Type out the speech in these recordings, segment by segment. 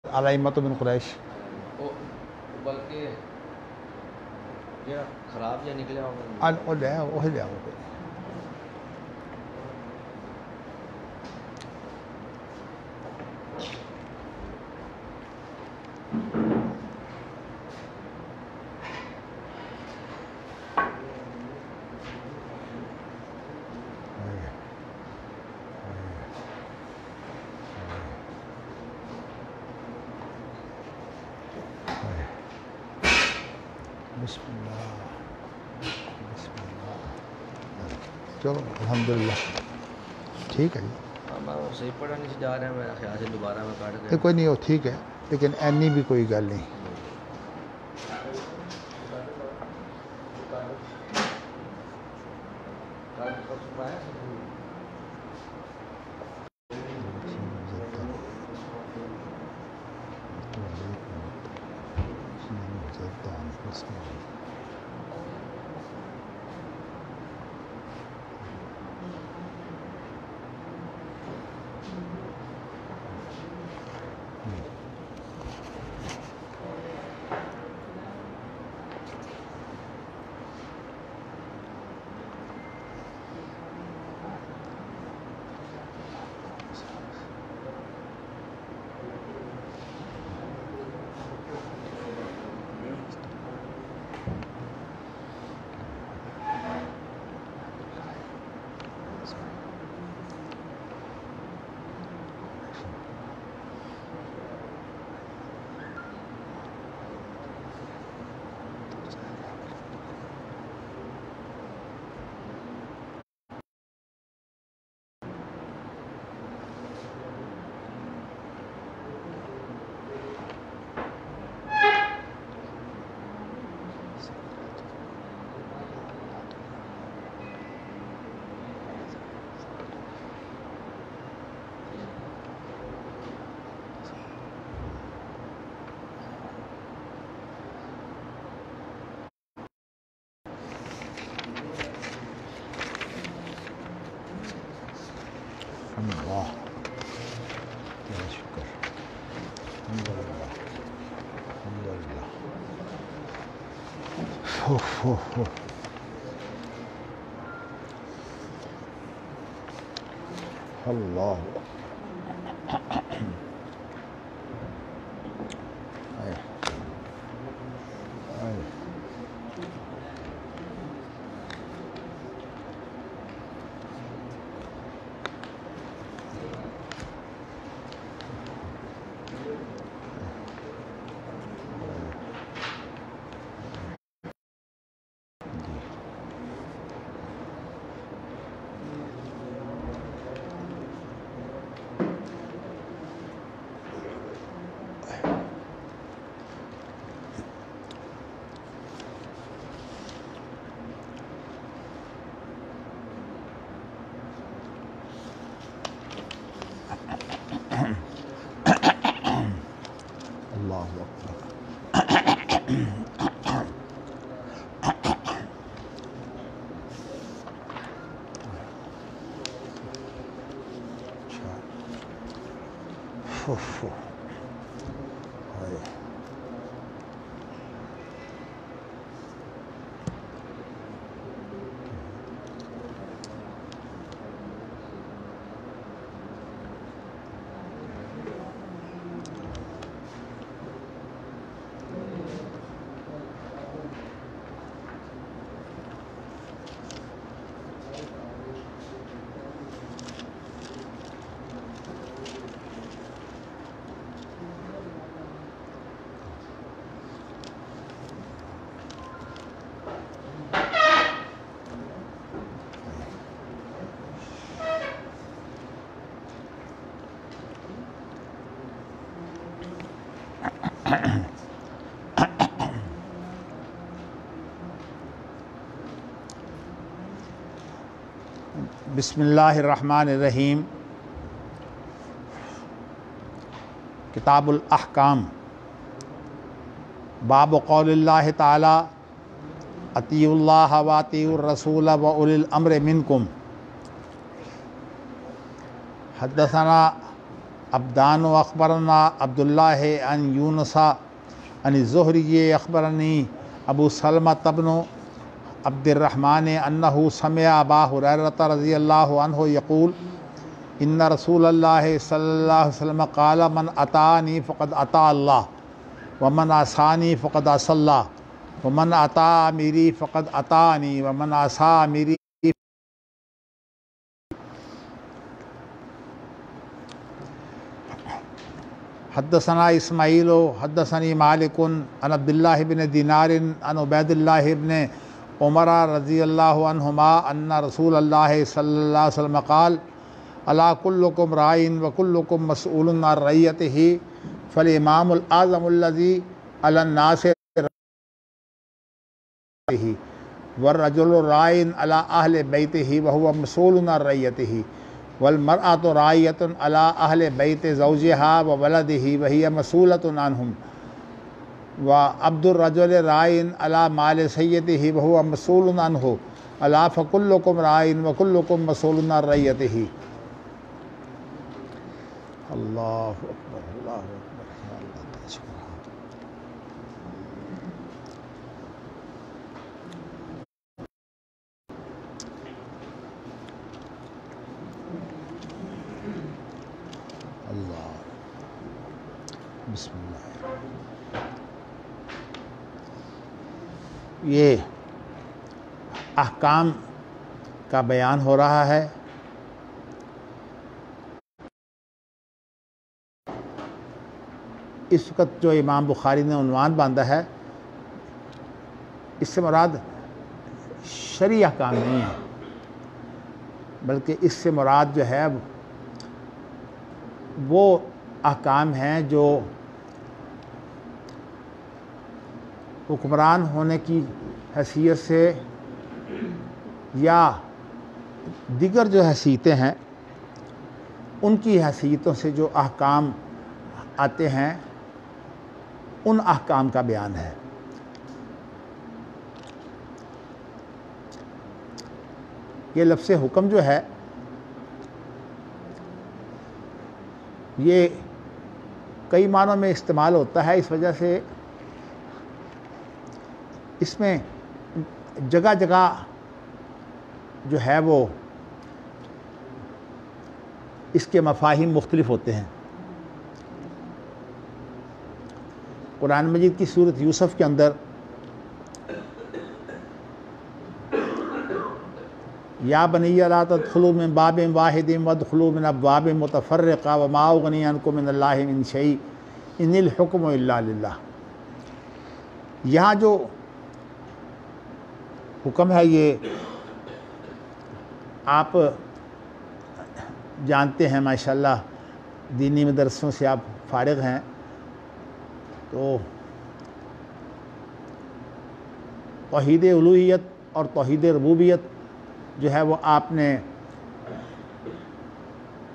علامت من قریش بلکہ خراب جہاں نکلیا وہ لے آؤ وہی لے آؤ بسم اللہ بسم اللہ چلو الحمدللہ ٹھیک ہے جی میں صحیح پڑھا نہیں جا رہا میرا خیال سے دوبارہ میں کاٹ یہ کوئی نہیں ہو ٹھیک ہے لیکن اینی بھی کوئی گل نہیں اللہ تیرا شکر الحمدللہ الحمدللہ اللہ بسم اللہ الرحمن الرحیم کتاب الاحکام باب قول اللہ تعالی اطیعوا اللہ و اطیعوا الرسول و اولی الامر منکم حدثنا عبدان اخبرنا عبداللہ عن یونس عن الزہری اخبرنی ابو سلمۃ بن عبد الرحمن انہ سمع ابا ہریرہ رضی اللہ عنہ یقول ان رسول اللہ صلی اللہ علیہ وسلم قال من اطاعنی فقد اطاع اللہ ومن عصانی فقد عصى اللہ ومن اطاع امیری فقد اطاعنی ومن عصى امیری. حدثنا اسماعیل حدثنی مالک عن عبداللہ بن دینار عن عبید اللہ بن عمر رضی اللہ عنہما ان رسول اللہ صلی اللہ علیہ وسلم قال الا کلکم راعٍ وکلکم مسئول عن رعیتہ فالامام الاعظم الذی علی الناس والرجل راعٍ علی اہل بیتہ وہو مسئول عن رعیتہ والمرأة راعية على أهل بيت زوجها وولده وهي مسؤولة عنهم وعبد الرجل راع على مال سيده وهو مسؤول عنه ألا فكلكم راع وكلكم مسؤول عن رعيته. الله أكبر الله أكبر. اللہ بسم اللہ. یہ احکام کا بیان ہو رہا ہے. اس وقت جو امام بخاری نے عنوان باندھا ہے اس سے مراد شرعی احکام نہیں ہے، بلکہ اس سے مراد جو ہے وہ احکام ہیں جو حکمران ہونے کی حیثیت سے یا دیگر جو حیثیتیں ہیں ان کی حیثیتوں سے جو احکام آتے ہیں ان احکام کا بیان ہے. یہ لفظ حکم جو ہے یہ کئی معنوں میں استعمال ہوتا ہے، اس وجہ سے اس میں جگہ جگہ جو ہے وہ اس کے مفاہیم مختلف ہوتے ہیں. قرآن مجید کی سورۃ یوسف کے اندر یا بنی لا تدخلوا من باب واحد وادخلوا من ابواب متفرقہ وما اغنی عنکم من اللہ من شیء ان الحکم الا للہ. یہاں جو حکم ہے یہ آپ جانتے ہیں ماشاءاللہ، دینی مدرسوں سے آپ فارغ ہیں تو توحید الوہیت اور توحید ربوبیت جو ہے وہ آپ نے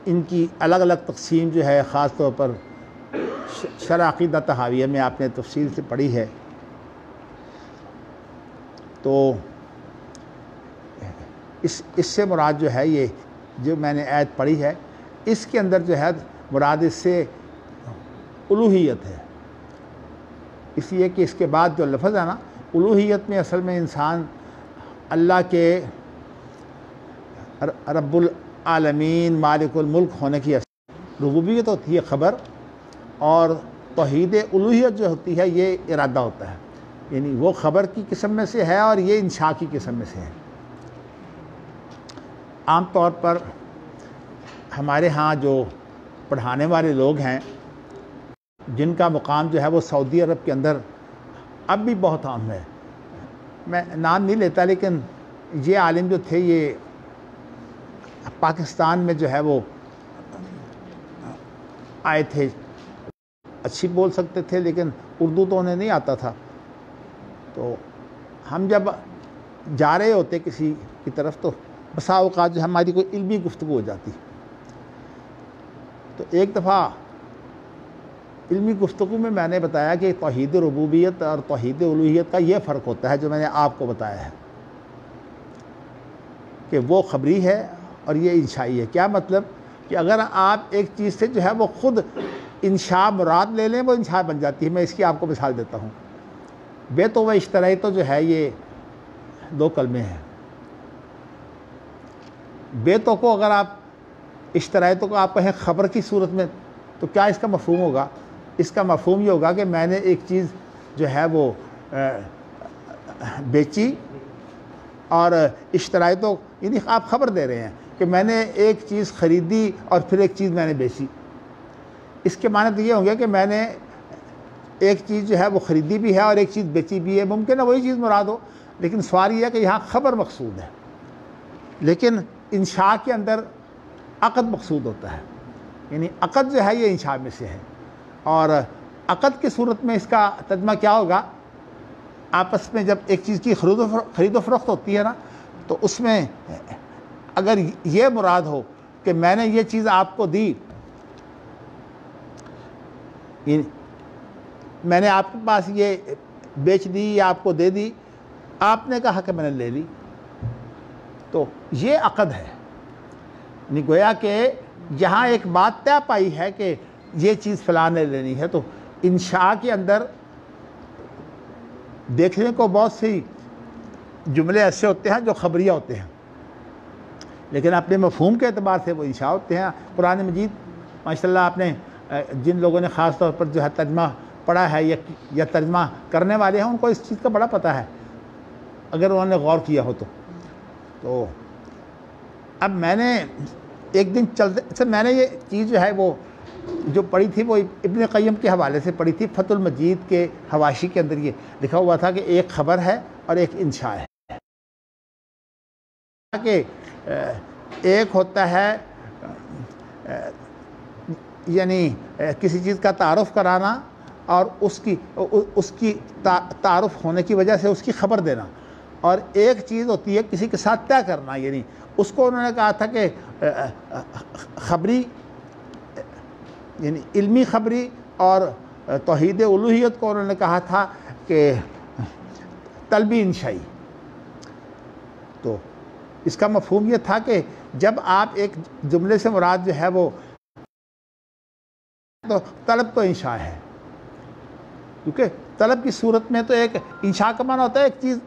ان کی الگ الگ تقسیم جو ہے خاص طور پر شرح عقیدہ طحاویہ میں آپ نے تفصیل سے پڑھی ہے. تو اس سے مراد جو ہے یہ جو میں نے آیت پڑھی ہے اس کے اندر جو ہے مراد اس سے الوہیت ہے، اس لیے کہ اس کے بعد جو لفظ ہے نا الوہیت میں اصل میں انسان اللہ کے رب العالمین مالک الملک ہونے کی ربوبیت ہوتی ہے خبر، اور توحید الوہیت جو ہوتی ہے یہ ارادہ ہوتا ہے، یعنی وہ خبر کی قسم میں سے ہے اور یہ انشاء کی قسم میں سے ہے. عام طور پر ہمارے ہاں جو پڑھانے والے لوگ ہیں جن کا مقام جو ہے وہ سعودی عرب کے اندر اب بھی بہت عام ہے، میں نام نہیں لیتا لیکن یہ عالم جو تھے یہ پاکستان میں جو ہے وہ آئے تھے، اچھی بول سکتے تھے لیکن اردو تو انہیں نہیں آتا تھا. تو ہم جب جا رہے ہوتے کسی کی طرف تو بسا اوقات جو ہماری کوئی علمی گفتگو ہو جاتی. تو ایک دفعہ علمی گفتگو میں نے بتایا کہ توحید ربوبیت اور توحید الوہیت کا یہ فرق ہوتا ہے جو میں نے آپ کو بتایا ہے کہ وہ خبری ہے اور یہ انشائی ہے. کیا مطلب کہ اگر آپ ایک چیز سے جو ہے وہ خود انشاء مراد لے لیں وہ انشاء بن جاتی ہے. میں اس کی آپ کو مثال دیتا ہوں. بیت و اشتریت جو ہے یہ دو کلمے ہیں. بیتوں کو اگر آپ اشتریتوں کو آپ کہیں خبر کی صورت میں تو کیا اس کا مفہوم ہوگا؟ اس کا مفہوم یہ ہوگا کہ میں نے ایک چیز جو ہے وہ بیچی اور اشترائتوں یعنی آپ خبر دے رہے ہیں کہ میں نے ایک چیز خریدی اور پھر ایک چیز میں نے بیچی. اس کے معنی تو یہ ہوں گے کہ میں نے ایک چیز جو ہے وہ خریدی بھی ہے اور ایک چیز بیچی بھی ہے. ممکن ہے وہی چیز مراد ہو, لیکن سوال یہ ہے کہ یہاں خبر مقصود ہے, لیکن انشاء کے اندر عقد مقصود ہوتا ہے. یعنی عقد جو ہے یہ انشاء میں سے ہے. اور عقد کی صورت میں اس کا ترجمہ کیا ہوگا؟ آپس میں جب ایک چیز کی خرید و فروخت ہوتی ہے نا, تو اس میں اگر یہ مراد ہو کہ میں نے یہ چیز آپ کو دی, میں نے آپ کے پاس یہ بیچ دی یا آپ کو دے دی, آپ نے کہا کہ میں نے لے لی, تو یہ عقد ہے. یعنی گویا کہ یہاں ایک بات طے پائی ہے کہ یہ چیز فلاں نے لینی ہے. تو انشاء کے اندر دیکھنے کو بہت سی جملے ایسے ہوتے ہیں جو خبریہ ہوتے ہیں, لیکن اپنے مفہوم کے اعتبار سے وہ انشاء ہوتے ہیں. قرآن مجید ماشاءاللہ آپ نے جن لوگوں نے خاص طور پر جو ہے ترجمہ پڑھا ہے یا ترجمہ کرنے والے ہیں ان کو اس چیز کا بڑا پتہ ہے اگر انہوں نے غور کیا ہو تو اب میں نے ایک دن چلتے میں نے یہ چیز جو ہے وہ جو پڑھی تھی وہ ابن قیم کے حوالے سے پڑھی تھی. فتح المجید کے حواشی کے اندر یہ لکھا ہوا تھا کہ ایک خبر ہے اور ایک انشاء ہے. کہ ایک ہوتا ہے یعنی کسی چیز کا تعارف کرانا اور اس کی تعارف ہونے کی وجہ سے اس کی خبر دینا, اور ایک چیز ہوتی ہے کسی کے ساتھ طے کرنا. یعنی اس کو انہوں نے کہا تھا کہ خبری یعنی علمی خبری, اور توحید الوہیت کو انہوں نے کہا تھا کہ طلبی انشائی. تو اس کا مفہوم یہ تھا کہ جب آپ ایک جملے سے مراد جو ہے وہ تو طلب تو انشاء ہے, کیونکہ طلب کی صورت میں تو ایک انشاء کا معنی ہوتا ہے ایک چیز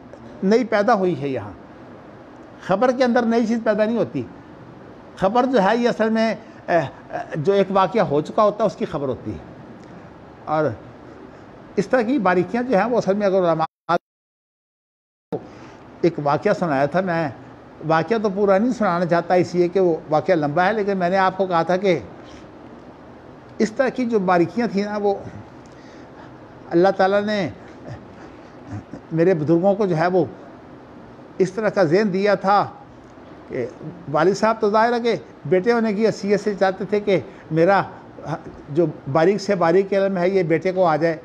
نئی پیدا ہوئی ہے. یہاں خبر کے اندر نئی چیز پیدا نہیں ہوتی. خبر جو ہے یہ اصل میں جو ایک واقعہ ہو چکا ہوتا ہے اس کی خبر ہوتی ہے. اور اس طرح کی باریکیاں جو ہیں وہ اصل میں اگر علماء ایک واقعہ سنایا تھا, میں واقعہ تو پورا نہیں سنانا چاہتا اس لیے کہ وہ واقعہ لمبا ہے, لیکن میں نے آپ کو کہا تھا کہ اس طرح کی جو باریکیاں تھیں نا وہ اللہ تعالیٰ نے میرے بزرگوں کو جو ہے وہ اس طرح کا ذہن دیا تھا کہ والد صاحب تو ظاہر ہے کہ بیٹے ہونے کی حیثیت سے چاہتے تھے کہ میرا جو باریک سے باریک علم ہے یہ بیٹے کو آ جائے,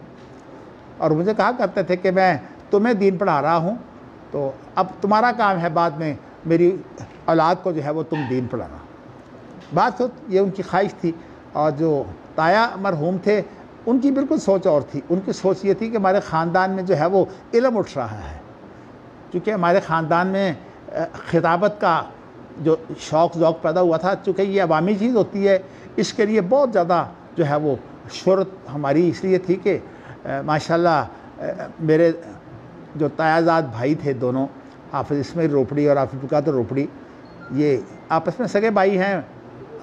اور مجھے کہا کرتے تھے کہ میں تمہیں دین پڑھا رہا ہوں تو اب تمہارا کام ہے بعد میں میری اولاد کو جو ہے وہ تم دین پڑھانا. بات تو یہ ان کی خواہش تھی. اور جو تایا مرحوم تھے ان کی بالکل سوچ اور تھی. ان کی سوچ یہ تھی کہ ہمارے خاندان میں جو ہے وہ علم اٹھ رہا ہے, کیونکہ ہمارے خاندان میں خطابت کا جو شوق ذوق پیدا ہوا تھا. چونکہ یہ عوامی چیز ہوتی ہے اس کے لیے بہت زیادہ جو ہے وہ شہرت ہماری اس لیے تھی کہ ماشاءاللہ میرے جو تایازاد بھائی تھے دونوں, حافظ اسماعیل روپڑی اور حافظ عبدالقادر روپڑی, یہ آپس میں سگے بھائی ہیں.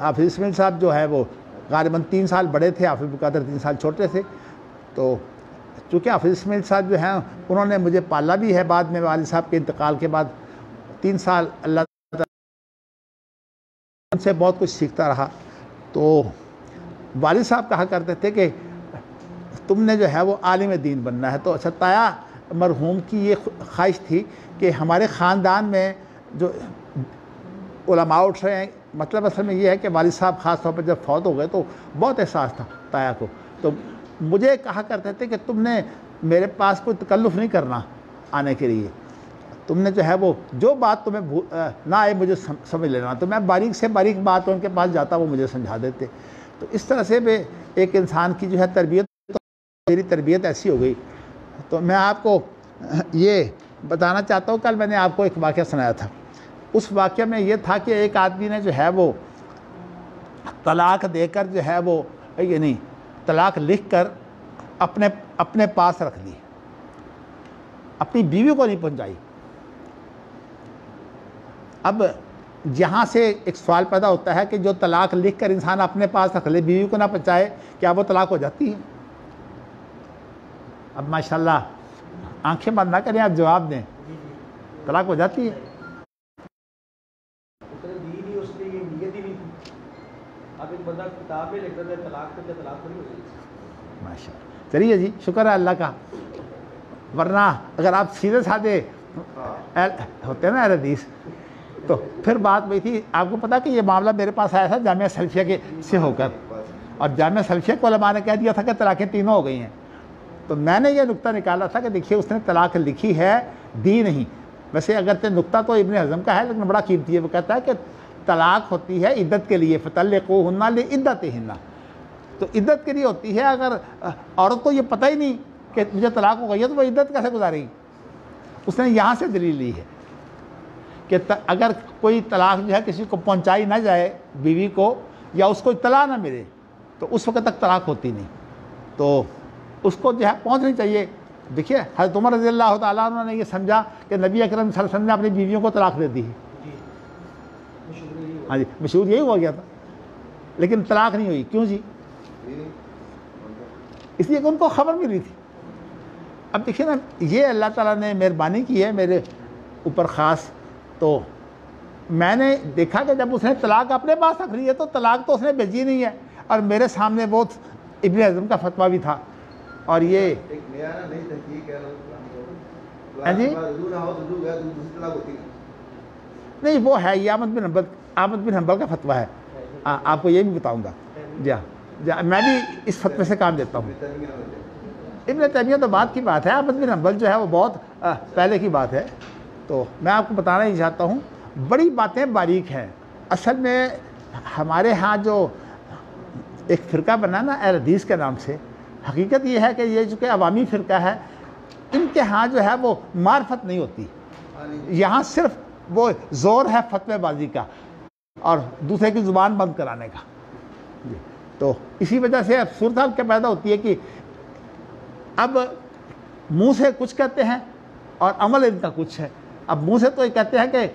حافظ اسماعیل صاحب جو ہے وہ غالباً 3 سال بڑے تھے, حافظ عبدالقادر 3 سال چھوٹے تھے. تو چونکہ حافظ اسماعیل صاحب جو ہیں انہوں نے مجھے پالا بھی ہے, بعد میں والد صاحب کے انتقال کے بعد 3 سال اللہ تعالیٰ ان سے بہت کچھ سیکھتا رہا. تو والد صاحب کہا کرتے تھے کہ تم نے جو ہے وہ عالم دین بننا ہے. تو اچھا تایا مرحوم کی یہ خواہش تھی کہ ہمارے خاندان میں جو علماء اٹھ رہے ہیں, مطلب اصل میں یہ ہے کہ والد صاحب خاص طور پر جب فوت ہو گئے تو بہت احساس تھا تایا کو. تو مجھے کہا کرتے تھے کہ تم نے میرے پاس کوئی تکلف نہیں کرنا آنے کے لیے, تم نے جو ہے وہ جو بات تمہیں نہ آئے مجھے سمجھ لینا. تو میں باریک سے باریک بات ان کے پاس جاتا وہ مجھے سمجھا دیتے. تو اس طرح سے بھی ایک انسان کی جو ہے تربیت, میری تربیت ایسی ہو گئی. تو میں آپ کو یہ بتانا چاہتا ہوں, کل میں نے آپ کو ایک واقعہ سنایا تھا. اس واقعہ میں یہ تھا کہ ایک آدمی نے جو ہے وہ طلاق دے کر جو ہے وہ یعنی طلاق لکھ کر اپنے پاس رکھ لی، اپنی بیوی کو نہیں پہنچائی۔ اب یہاں سے ایک سوال پیدا ہوتا ہے کہ جو طلاق لکھ کر انسان اپنے پاس رکھ لے، بیوی کو نہ پہنچائے، کیا وہ طلاق ہو جاتی ہے؟ اب ماشاءاللہ آنکھیں بند نہ کریں، آپ جواب دیں، طلاق ہو جاتی ہے؟ ماشاء اللہ، چلیے جی، شکر ہے اللہ کا، ورنہ اگر آپ سیدھے سادھے ہوتے ہیں نا اہل حدیث تو پھر بات وہی تھی۔ آپ کو پتا کہ یہ معاملہ میرے پاس آیا تھا جامعہ سلفیہ کے سے ہو کر، اور جامعہ سلفیہ کو علماء نے کہہ دیا تھا کہ طلاقیں تینوں ہو گئی ہیں، تو میں نے یہ نقطہ نکالا تھا کہ دیکھیے اس نے طلاق لکھی ہے، دی نہیں۔ ویسے اگرچہ نقطہ تو ابن حزم کا ہے لیکن بڑا قیمتی ہے، وہ کہتا ہے کہ طلاق ہوتی ہے عدت کے لیے، فَطَلِّقُوهُنَّ لِعِدَّتِهِنَّ، تو عدت کے لیے ہوتی ہے۔ اگر عورت کو یہ پتہ ہی نہیں کہ مجھے طلاق ہو گئی ہے تو وہ عدت کیسے گزارے گی؟ اس نے یہاں سے دلیل لی ہے کہ اگر کوئی طلاق جو ہے کسی کو پہنچائی نہ جائے بیوی کو، یا اس کو اطلاع نہ ملے، تو اس وقت تک طلاق ہوتی نہیں، تو اس کو جو ہے پہنچنی چاہیے۔ دیکھیے حضرت عمر رضی اللہ تعالیٰ عنہ نے یہ سمجھا کہ نبی اکرم صلی اللہ علیہ وسلم نے اپنی بیویوں کو طلاق دے دی ہے، ہاں جی، مشہور یہی ہو گیا تھا، لیکن طلاق نہیں ہوئی۔ کیوں جی؟ اس لیے کہ ان کو خبر ملی تھی۔ اب دیکھیے نا، یہ اللہ تعالیٰ نے مہربانی کی ہے میرے اوپر خاص، تو میں نے دیکھا کہ جب اس نے طلاق اپنے پاس رکھ لی ہے تو طلاق تو اس نے بھیجی نہیں ہے، اور میرے سامنے وہ ابن حزم کا فتویٰ بھی تھا، اور یہ جی نہیں، وہ ہے یہ احمد بن حنبل کا فتویٰ ہے، آپ کو یہ بھی بتاؤں گا۔ جی میں بھی اس فتوے سے کام لیتا ہوں۔ ابن تیمیہ تو بعد کی بات ہے، احمد بن حنبل جو ہے وہ بہت پہلے کی بات ہے، تو میں آپ کو بتانا ہی چاہتا ہوں، بڑی باتیں باریک ہیں۔ اصل میں ہمارے ہاں جو ایک فرقہ بنا نا اہل حدیث کے نام سے، حقیقت یہ ہے کہ یہ جو کہ عوامی فرقہ ہے، ان کے ہاں جو ہے وہ معرفت نہیں ہوتی، یہاں صرف وہ زور ہے فتوی بازی کا اور دوسرے کی زبان بند کرانے کا۔ تو اسی وجہ سے اب صورتحال کیا پیدا ہوتی ہے کہ اب منہ سے کچھ کہتے ہیں اور عمل ان کا کچھ ہے۔ اب منہ سے تو یہ کہتے ہیں کہ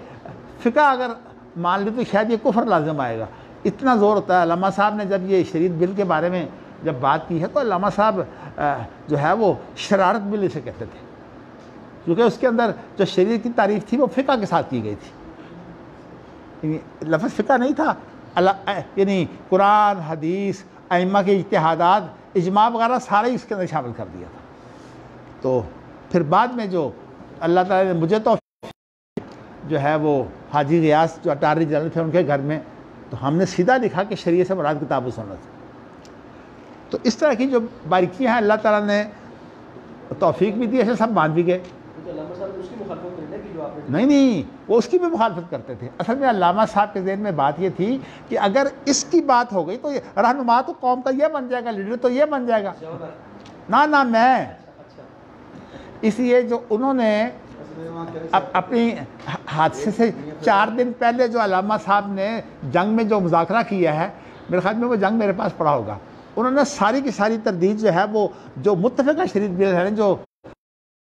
فقہ اگر مان لی تو شاید یہ کفر لازم آئے گا، اتنا زور ہوتا ہے۔ علامہ صاحب نے جب یہ شریعت بل کے بارے میں جب بات کی ہے تو علامہ صاحب جو ہے وہ شرارت بل اسے کہتے تھے، کیونکہ اس کے اندر جو شریعت کی تعریف تھی وہ فقہ کے ساتھ کی گئی تھی، یعنی لفظ فقہ نہیں تھا، یعنی قرآن، حدیث، ائمہ کے اجتہادات، اجماع وغیرہ سارے اس کے اندر شامل کر دیا تھا۔ تو پھر بعد میں جو اللہ تعالیٰ نے مجھے تو جو ہے وہ حاجی غیاث جو اٹارنی جنرل تھے ان کے گھر میں، تو ہم نے سیدھا لکھا کہ شریعت سے مراد کتاب و سنت۔ تو اس طرح کی جو باریکیاں ہیں اللہ تعالیٰ نے توفیق بھی دی، ایسے سب مان بھی گئے۔ نہیں، وہ اس کی بھی مخالفت کرتے تھے۔ اصل میں علامہ صاحب کے ذہن میں بات یہ تھی کہ اگر اس کی بات ہو گئی تو رہنما تو قوم کا یہ بن جائے گا، لیڈر تو یہ بن جائے گا، نہ میں، اس لیے جو انہوں نے اپنی حادثے سے 4 دن پہلے جو علامہ صاحب نے جنگ میں جو مذاکرہ کیا ہے، میرے خیال میں وہ جنگ میرے پاس پڑا ہوگا، انہوں نے ساری کی ساری تردید جو ہے وہ جو متفقہ شریعت بل ہے، جو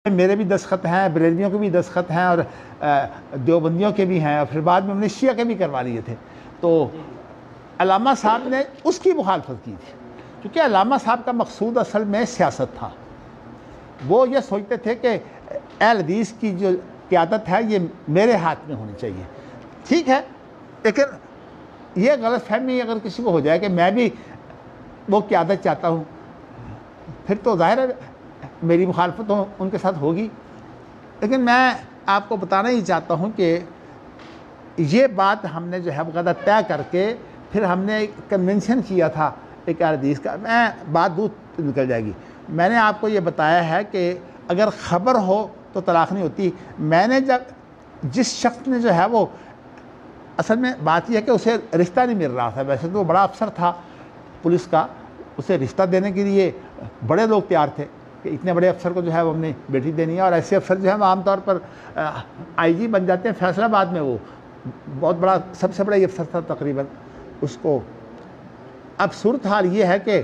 میرے بھی دستخط ہیں، بریلویوں کے بھی دستخط ہیں، اور دیوبندیوں کے بھی ہیں، اور پھر بعد میں انہوں نے شیعہ کے بھی کروا لیے تھے، تو علامہ صاحب نے اس کی مخالفت کی تھی، کیونکہ علامہ صاحب کا مقصود اصل میں سیاست تھا۔ وہ یہ سوچتے تھے کہ اہل حدیث کی جو قیادت ہے یہ میرے ہاتھ میں ہونی چاہیے۔ ٹھیک ہے، لیکن یہ غلط فہمی اگر کسی کو ہو جائے کہ میں بھی وہ قیادت چاہتا ہوں، پھر تو ظاہر ہے میری مخالفت ان کے ساتھ ہوگی۔ لیکن میں آپ کو بتانا ہی چاہتا ہوں کہ یہ بات ہم نے جو ہے باقاعدہ طے کر کے پھر ہم نے ایک کنونشن کیا تھا ایک حدیث کا، میں بات دور نکل جائے گی۔ میں نے آپ کو یہ بتایا ہے کہ اگر خبر ہو تو طلاق نہیں ہوتی۔ میں نے جس شخص نے جو ہے وہ اصل میں بات یہ ہے کہ اسے رشتہ نہیں مل رہا تھا، ویسے تو وہ بڑا افسر تھا پولیس کا، اسے رشتہ دینے کے لیے بڑے لوگ تیار تھے کہ اتنے بڑے افسر کو جو ہے وہ ہم نے بیٹی دینی ہے، اور ایسے افسر جو ہے وہ عام طور پر آئی جی بن جاتے ہیں۔ فیصلہ آباد میں وہ بہت بڑا، سب سے بڑا یہ افسر تھا تقریباً، اس کو اب صورتحال یہ ہے کہ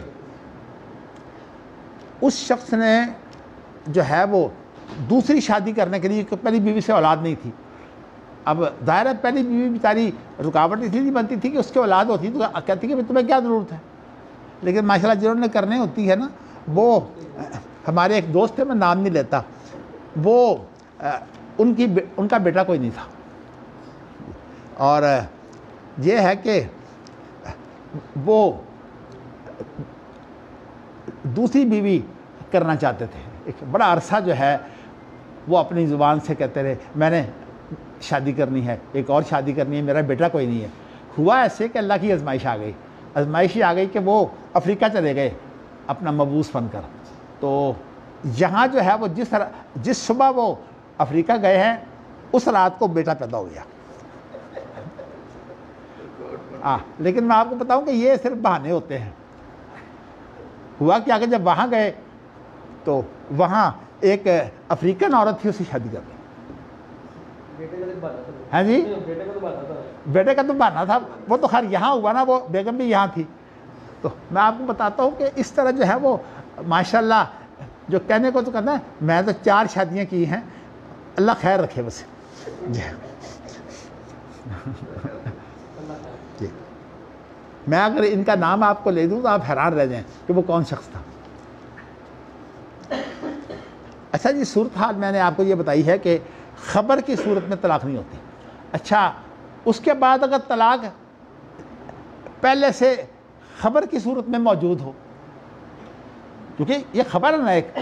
اس شخص نے جو ہے وہ دوسری شادی کرنے کے لیے، پہلی بیوی سے اولاد نہیں تھی، اب ظاہر ہے پہلی بیوی بیچاری رکاوٹ اس لیے نہیں بنتی تھی کہ اس کی اولاد ہوتی تو کہتی کہ تمہیں کیا ضرورت ہے، لیکن ماشاءاللہ جنہوں نے کرنے ہوتی ہے نا، وہ ہمارے ایک دوست تھے، میں نام نہیں لیتا، وہ ان کا بیٹا کوئی نہیں تھا، اور یہ ہے کہ وہ دوسری بیوی کرنا چاہتے تھے، ایک بڑا عرصہ جو ہے وہ اپنی زبان سے کہتے رہے میں نے شادی کرنی ہے، ایک اور شادی کرنی ہے، میرا بیٹا کوئی نہیں ہے۔ ہوا ایسے کہ اللہ کی آزمائش آ گئی، آزمائش آ گئی کہ وہ افریقہ چلے گئے اپنا مبعوث بن کر، تو یہاں جو ہے وہ جس صبح وہ افریقہ گئے ہیں اس رات کو بیٹا پیدا ہو گیا۔ لیکن میں آپ کو بتاؤں کہ یہ صرف بہانے ہوتے ہیں۔ ہوا کیا کہ جب وہاں گئے تو وہاں ایک افریقن عورت تھی، اس سے شادی کر لی۔ ہاں جی، بیٹے کا تو بہانا تھا، وہ تو خیر یہاں ہوا نا، وہ بیگم بھی یہاں تھی۔ تو میں آپ کو بتاتا ہوں کہ اس طرح جو ہے وہ ماشاءاللہ جو کہنے کو تو کہنا ہے، میں تو 4 شادیاں کی ہیں، اللہ خیر رکھے بس۔ جی، میں اگر ان کا نام آپ کو لے دوں تو آپ حیران رہ جائیں کہ وہ کون شخص تھا۔ اچھا جی، صورتحال میں نے آپ کو یہ بتائی ہے کہ خبر کی صورت میں طلاق نہیں ہوتی۔ اچھا، اس کے بعد اگر طلاق پہلے سے خبر کی صورت میں موجود ہو، کیونکہ یہ خبر ہے نا، ایک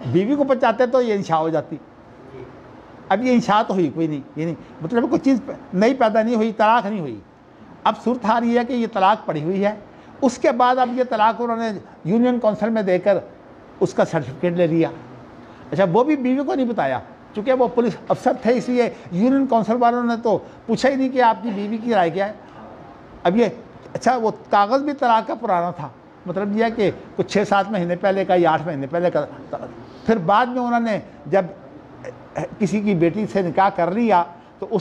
بیوی کو پہنچاتے تو یہ انشاء ہو جاتی، اب یہ انشاء تو ہوئی کوئی نہیں، یعنی مطلب کوئی چیز نئی پیدا نہیں ہوئی، طلاق نہیں ہوئی۔ اب صورتحال یہ ہے کہ یہ طلاق پڑی ہوئی ہے، اس کے بعد اب یہ طلاق انہوں نے یونین کونسل میں دے کر اس کا سرٹیفکیٹ لے لیا۔ اچھا، وہ بھی بیوی کو نہیں بتایا، چونکہ وہ پولیس افسر تھے، اس لیے یونین کونسل والوں نے تو پوچھا ہی نہیں کہ آپ کی بیوی کی رائے کیا ہے۔ اب یہ اچھا، وہ کاغذ بھی طلاق کا پرانا تھا، مطلب یہ ہے کہ کچھ 6-7 مہینے پہلے کا یا 8 مہینے پہلے کا۔ پھر بعد میں انہوں نے جب کسی کی بیٹی سے نکاح کر لیا تو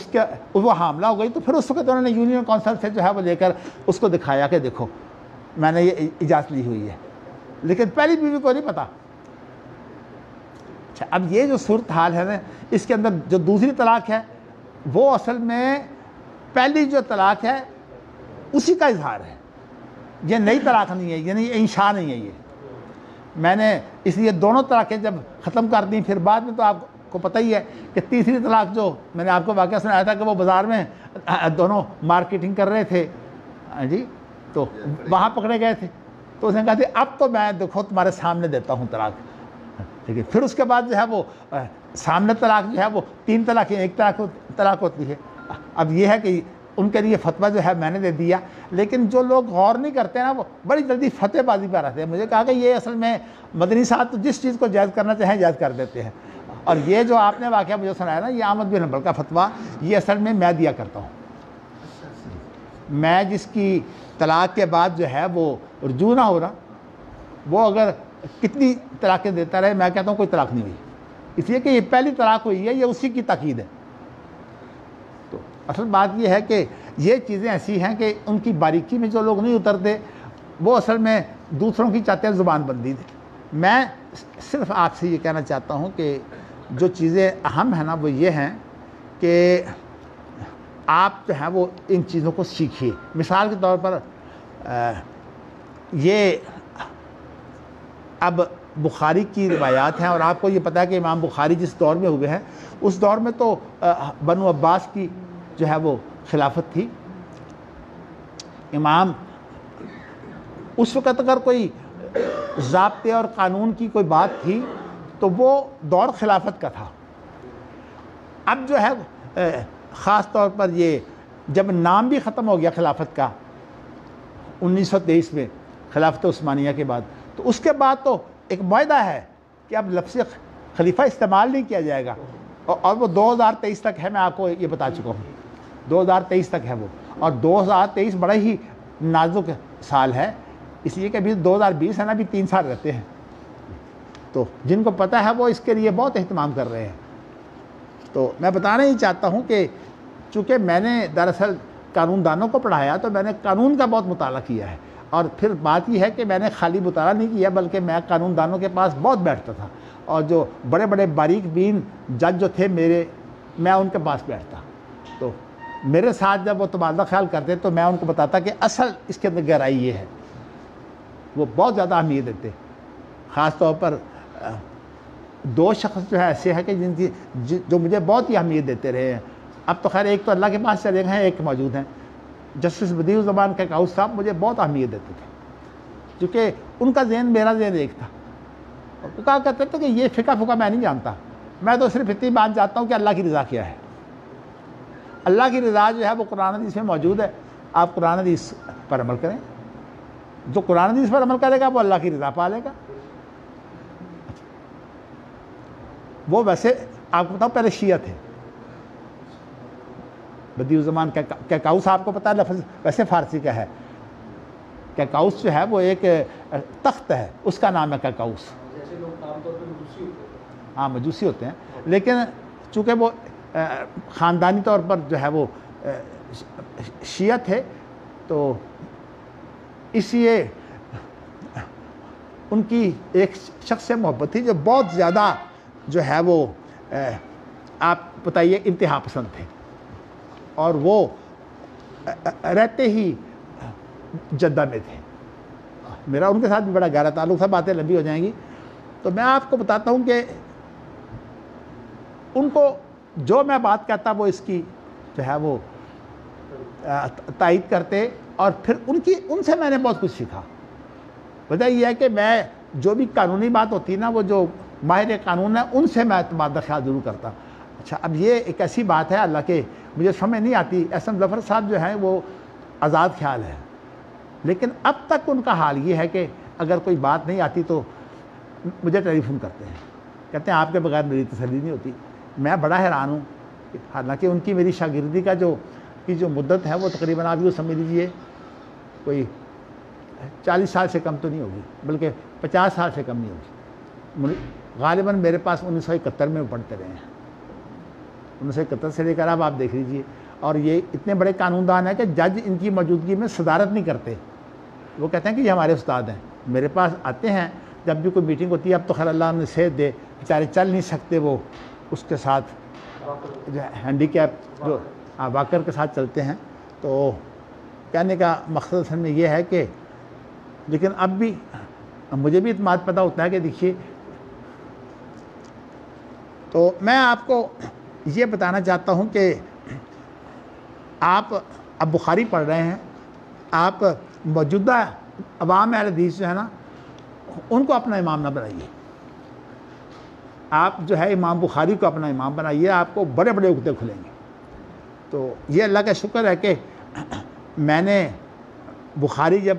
وہ حاملہ ہو گئی، تو پھر اس وقت انہوں نے یونین کونسل سے جو ہے وہ لے کر اس کو دکھایا کہ دیکھو میں نے یہ اجازت لی ہوئی ہے، لیکن پہلی بیوی کو نہیں پتا۔ اچھا، اب یہ جو صورتحال ہے نا، اس کے اندر جو دوسری طلاق ہے وہ اصل میں پہلی جو طلاق ہے اسی کا اظہار ہے، یہ نئی طلاق نہیں ہے، یعنی انشاء نہیں ہے۔ یہ میں نے اس لیے دونوں طلاقیں جب ختم کر دیں، پھر بعد میں تو آپ کو پتہ ہی ہے کہ تیسری طلاق جو میں نے آپ کو واقعہ سنایا تھا کہ وہ بازار میں دونوں مارکیٹنگ کر رہے تھے، جی، تو وہاں پکڑے گئے تھے، تو اس نے کہا تھا اب تو میں دیکھو تمہارے سامنے دیتا ہوں طلاق، ٹھیک ہے۔ پھر اس کے بعد جو ہے وہ سامنے طلاق جو ہے وہ 3 طلاقیں، 1 طلاق ہوتی ہے۔ اب یہ ہے کہ ان کے لیے فتویٰ جو ہے میں نے دے دیا، لیکن جو لوگ غور نہیں کرتے نا وہ بڑی جلدی فتح بازی پہ آتے ہیں۔ مجھے کہا کہ یہ اصل میں مدنی صاحب تو جس چیز کو جائز کرنا چاہیں جائز کر دیتے ہیں، اور یہ جو آپ نے واقعہ مجھے سنایا نا، یہ احمد بن حنبل کا فتویٰ، یہ اصل میں دیا کرتا ہوں۔ میں جس کی طلاق کے بعد جو ہے وہ رجوع نہ ہو رہا، وہ اگر کتنی طلاقیں دیتا رہے، میں کہتا ہوں کوئی طلاق نہیں ہوئی، اس لیے کہ یہ پہلی طلاق ہوئی ہے، یہ اسی کی تاکید ہے۔ تو اصل بات یہ ہے کہ یہ چیزیں ایسی ہیں کہ ان کی باریکی میں جو لوگ نہیں اترتے وہ اصل میں دوسروں کی چاہتے ہیں زبان بندی دے۔ میں صرف آپ سے یہ کہنا چاہتا ہوں کہ جو چیزیں اہم ہیں نا وہ یہ ہیں کہ آپ جو ہیں وہ ان چیزوں کو سیکھیے۔ مثال کے طور پر یہ اب بخاری کی روایات ہیں، اور آپ کو یہ پتہ ہے کہ امام بخاری جس دور میں ہوئے ہیں اس دور میں تو بنو عباس کی جو ہے وہ خلافت تھی۔ امام اس وقت اگر کوئی ضابطے اور قانون کی کوئی بات تھی تو وہ دور خلافت کا تھا۔ اب جو ہے خاص طور پر یہ جب نام بھی ختم ہو گیا خلافت کا 1923 میں خلافت عثمانیہ کے بعد، تو اس کے بعد تو ایک معاہدہ ہے کہ اب لفظ خلیفہ استعمال نہیں کیا جائے گا، اور وہ 2023 تک ہے، میں آپ کو یہ بتا چکا ہوں 2023 تک ہے وہ، اور 2023 بڑا ہی نازک سال ہے، اس لیے کہ ابھی 2020 ہے نا، ابھی 3 سال رہتے ہیں، تو جن کو پتہ ہے وہ اس کے لیے بہت اہتمام کر رہے ہیں۔ تو میں بتانا ہی چاہتا ہوں کہ چونکہ میں نے دراصل قانون دانوں کو پڑھایا تو میں نے قانون کا بہت مطالعہ کیا ہے۔ اور پھر بات یہ ہے کہ میں نے خالی مطالعہ نہیں کیا بلکہ میں قانون دانوں کے پاس بہت بیٹھتا تھا، اور جو بڑے بڑے باریک بین جج جو تھے میرے، میں ان کے پاس بیٹھتا، تو میرے ساتھ جب وہ تبادلہ خیال کرتے تو میں ان کو بتاتا کہ اصل اس کے اندر گہرائی یہ ہے۔ وہ بہت زیادہ اہمیت دیتے، خاص طور پر دو شخص جو ہے ایسے ہیں کہ جن کی جو مجھے بہت ہی اہمیت دیتے رہے ہیں۔ اب تو خیر ایک تو اللہ کے پاس چلے گئے ہیں، ایک موجود ہیں، جسٹس بدیع الزمان کیکاؤس صاحب مجھے بہت اہمیت دیتے تھے، کیونکہ ان کا ذہن میرا ذہن ایک تھا۔ وہ کہا کرتے تھے کہ یہ فقہ میں نہیں جانتا، میں تو صرف اتنی بات جانتا ہوں کہ اللہ کی رضا کیا ہے۔ اللہ کی رضا جو ہے وہ قرآن حدیث میں موجود ہے، آپ قرآن حدیث پر عمل کریں، جو قرآن حدیث پر عمل کرے گا وہ اللہ کی رضا پا لے گا۔ وہ ویسے آپ کو بتاؤں پہلے شیعہ تھے، بدیع الزمان کیکاؤس آپ کو پتہ ہے لفظ ویسے فارسی کا ہے، کیکاؤس جو ہے وہ ایک تخت ہے، اس کا نام ہے کیکاؤس۔ جیسے لوگ عام طور پہ مجوسی ہوتے ہیں، ہاں مجوسی ہوتے ہیں، لیکن چونکہ وہ خاندانی طور پر جو ہے وہ شیعہ تھے، تو اس لیے ان کی ایک شخص سے محبت تھی جو بہت زیادہ جو ہے وہ آپ بتائیے انتہا پسند تھے، اور وہ رہتے ہی جدہ میں تھے۔ میرا ان کے ساتھ بھی بڑا گہرا تعلق تھا، باتیں لمبی ہو جائیں گی، تو میں آپ کو بتاتا ہوں کہ ان کو جو میں بات کہتا وہ اس کی جو ہے وہ تائید کرتے، اور پھر ان سے میں نے بہت کچھ سیکھا۔ وجہ یہ ہے کہ میں جو بھی قانونی بات ہوتی نا، وہ جو ماہر قانون ہے ان سے میں تبادلہ خیال ضرور کرتا۔ اچھا اب یہ ایک ایسی بات ہے اللہ کے مجھے سمجھ نہیں آتی، احسن ظفر صاحب جو ہیں وہ آزاد خیال ہے، لیکن اب تک ان کا حال یہ ہے کہ اگر کوئی بات نہیں آتی تو مجھے ٹیلی فون کرتے ہیں، کہتے ہیں آپ کے بغیر میری تسلی نہیں ہوتی۔ میں بڑا حیران ہوں، حالانکہ ان کی میری شاگردی کا جو مدت ہے وہ تقریباً آپ یہ سمجھ لیجیے کوئی 40 سال سے کم تو نہیں ہوگی، بلکہ 50 سال سے کم نہیں ہوگی۔ غالباً میرے پاس 1971 میں پڑھتے رہے ہیں، 1971 سے لے کر اب آپ دیکھ لیجیے، اور یہ اتنے بڑے قانون دان ہیں کہ جج ان کی موجودگی میں صدارت نہیں کرتے، وہ کہتے ہیں کہ یہ ہمارے استاد ہیں، میرے پاس آتے ہیں جب بھی کوئی میٹنگ ہوتی ہے۔ اب تو خیر اللہ نے صحت دے، بیچارے چل نہیں سکتے، وہ اس کے ساتھ جو ہینڈی کیپ جو واکر کے ساتھ چلتے ہیں، تو کہنے کا مقصد اصل میں یہ ہے کہ لیکن اب بھی مجھے بھی اعتماد پیدا ہوتا ہے کہ دیکھیے، تو میں آپ کو یہ بتانا چاہتا ہوں کہ آپ اب بخاری پڑھ رہے ہیں، آپ موجودہ عوام اہل حدیث جو ہے نا ان کو اپنا امام نہ بنائیے، آپ جو ہے امام بخاری کو اپنا امام بنائیے، آپ کو بڑے بڑے عقدے کھلیں گے۔ تو یہ اللہ کا شکر ہے کہ میں نے بخاری جب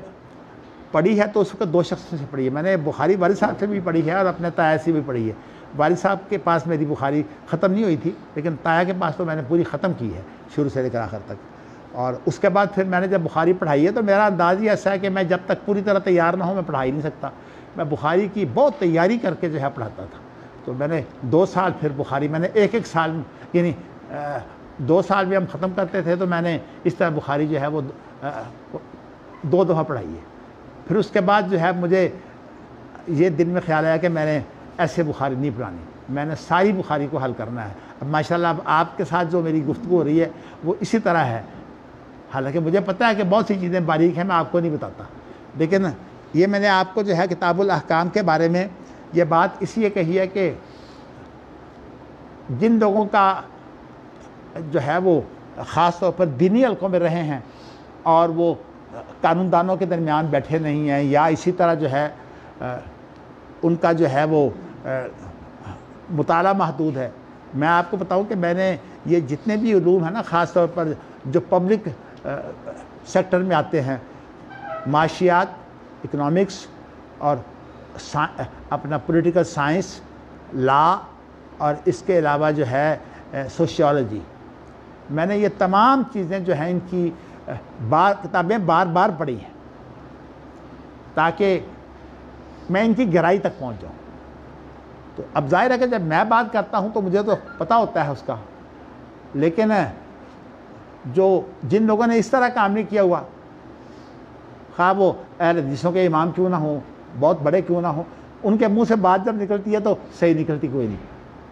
پڑھی ہے تو اس وقت 2 شخصوں سے پڑھی ہے، میں نے بخاری والد صاحب سے بھی پڑھی ہے اور اپنے تایا سے بھی پڑھی ہے۔ والد صاحب کے پاس میری بخاری ختم نہیں ہوئی تھی، لیکن تایا کے پاس تو میں نے پوری ختم کی ہے شروع سے لے کر آخر تک، اور اس کے بعد پھر میں نے جب بخاری پڑھائی ہے تو میرا انداز ہی ایسا ہے کہ میں جب تک پوری طرح تیار نہ ہوں میں پڑھا ہی نہیں سکتا۔ میں بخاری کی بہت تیاری کر کے جو ہے پڑھاتا تھا، تو میں نے 2 سال پھر بخاری میں نے ایک سال یعنی 2 سال بھی ہم ختم کرتے تھے، تو میں نے اس طرح بخاری جو ہے وہ 2 دفعہ پڑھائی ہے۔ پھر اس کے بعد جو ہے مجھے یہ دل میں خیال آیا کہ میں نے ایسے بخاری نہیں پڑھانی، میں نے ساری بخاری کو حل کرنا ہے۔ اب ماشاءاللہ اب آپ کے ساتھ جو میری گفتگو ہو رہی ہے وہ اسی طرح ہے، حالانکہ مجھے پتہ ہے کہ بہت سی چیزیں باریک ہیں، میں آپ کو نہیں بتاتا، لیکن یہ میں نے آپ کو جو ہے کتاب الاحکام کے بارے میں یہ بات اس لیے کہی ہے کہ جن لوگوں کا جو ہے وہ خاص طور پر دینی حلقوں میں رہے ہیں اور وہ قانون دانوں کے درمیان بیٹھے نہیں ہیں، یا اسی طرح جو ہے ان کا جو ہے وہ مطالعہ محدود ہے، میں آپ کو بتاؤں کہ میں نے یہ جتنے بھی علوم ہیں نا، خاص طور پر جو پبلک سیکٹر میں آتے ہیں، معاشیات، اکنامکس اور اپنا پولیٹیکل سائنس، لا، اور اس کے علاوہ جو ہے سوشیالوجی، میں نے یہ تمام چیزیں جو ہیں ان کی کتابیں بار بار پڑھی ہیں تاکہ میں ان کی گہرائی تک پہنچ جاؤں۔ تو اب ظاہر ہے کہ جب میں بات کرتا ہوں تو مجھے تو پتہ ہوتا ہے اس کا، لیکن جن لوگوں نے اس طرح کام نہیں کیا ہوا خواہ وہ اہل حدیثوں کے امام کیوں نہ ہوں، بہت بڑے کیوں نہ ہوں، ان کے منہ سے بات جب نکلتی ہے تو صحیح نکلتی کوئی نہیں،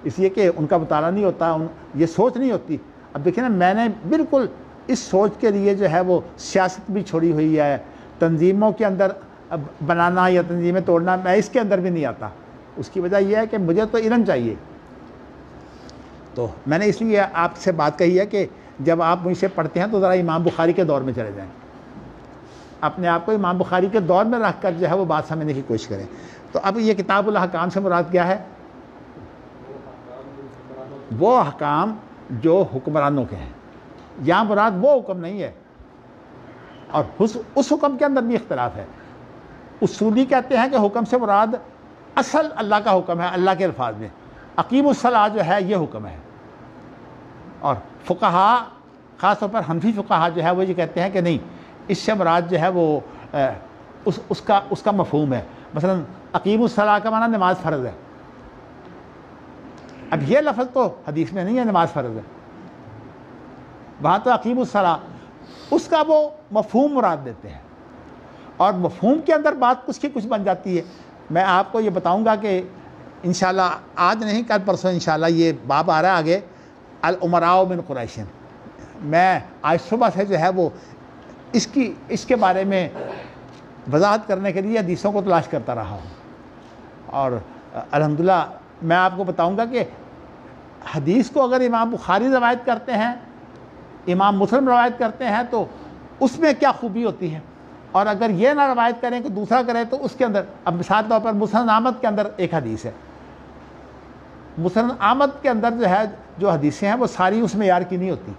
اس لیے کہ ان کا مطالعہ نہیں ہوتا، یہ سوچ نہیں ہوتی۔ اب دیکھیں نا، میں نے بالکل اس سوچ کے لیے جو ہے وہ سیاست بھی چھوڑی ہوئی ہے، تنظیموں کے اندر بنانا یا تنظیمیں توڑنا، میں اس کے اندر بھی نہیں آتا۔ اس کی وجہ یہ ہے کہ مجھے تو علم چاہیے، تو میں نے اس لیے آپ سے بات کہی ہے کہ جب آپ مجھ سے پڑھتے ہیں تو ذرا امام بخاری کے دور میں چلے جائیں، اپنے آپ کو امام بخاری کے دور میں رکھ کر جو ہے وہ بات سمجھنے کی کوشش کریں۔ تو اب یہ کتاب الاحکام سے مراد کیا ہے؟ وہ احکام جو حکمرانوں کے ہیں، یہاں مراد وہ حکم نہیں ہے، اور اس حکم کے اندر بھی اختلاف ہے۔ اصولی کہتے ہیں کہ حکم سے مراد اصل اللہ کا حکم ہے، اللہ کے الفاظ میں اقیم الصلاۃ جو ہے یہ حکم ہے، اور فقہا خاص طور پر حنفی فقہا جو ہے وہ یہ کہتے ہیں کہ نہیں، اس سے مراد جو ہے وہ اس کا مفہوم ہے۔ مثلا اقیم الصلاۃ کا معنی نماز فرض ہے، اب یہ لفظ تو حدیث میں نہیں ہے نماز فرض ہے، وہاں تو اقیم الصلاۃ اس کا وہ مفہوم مراد دیتے ہیں، اور مفہوم کے اندر بات کچھ کی کچھ بن جاتی ہے۔ میں آپ کو یہ بتاؤں گا کہ انشاءاللہ آج نہیں کل پرسوں انشاءاللہ یہ باب آ رہا ہے آگے، الامراء من قریش، میں آج صبح سے جو ہے وہ اس کے بارے میں وضاحت کرنے کے لیے حدیثوں کو تلاش کرتا رہا ہوں، اور الحمدللہ میں آپ کو بتاؤں گا کہ حدیث کو اگر امام بخاری روایت کرتے ہیں، امام مسلم روایت کرتے ہیں تو اس میں کیا خوبی ہوتی ہے، اور اگر یہ نہ روایت کریں کہ دوسرا کرے تو اس کے اندر، اب مثال طور پر مسند احمد کے اندر ایک حدیث ہے، مسند احمد کے اندر جو ہے جو حدیثیں ہیں وہ ساری اس معیار کی نہیں ہوتی۔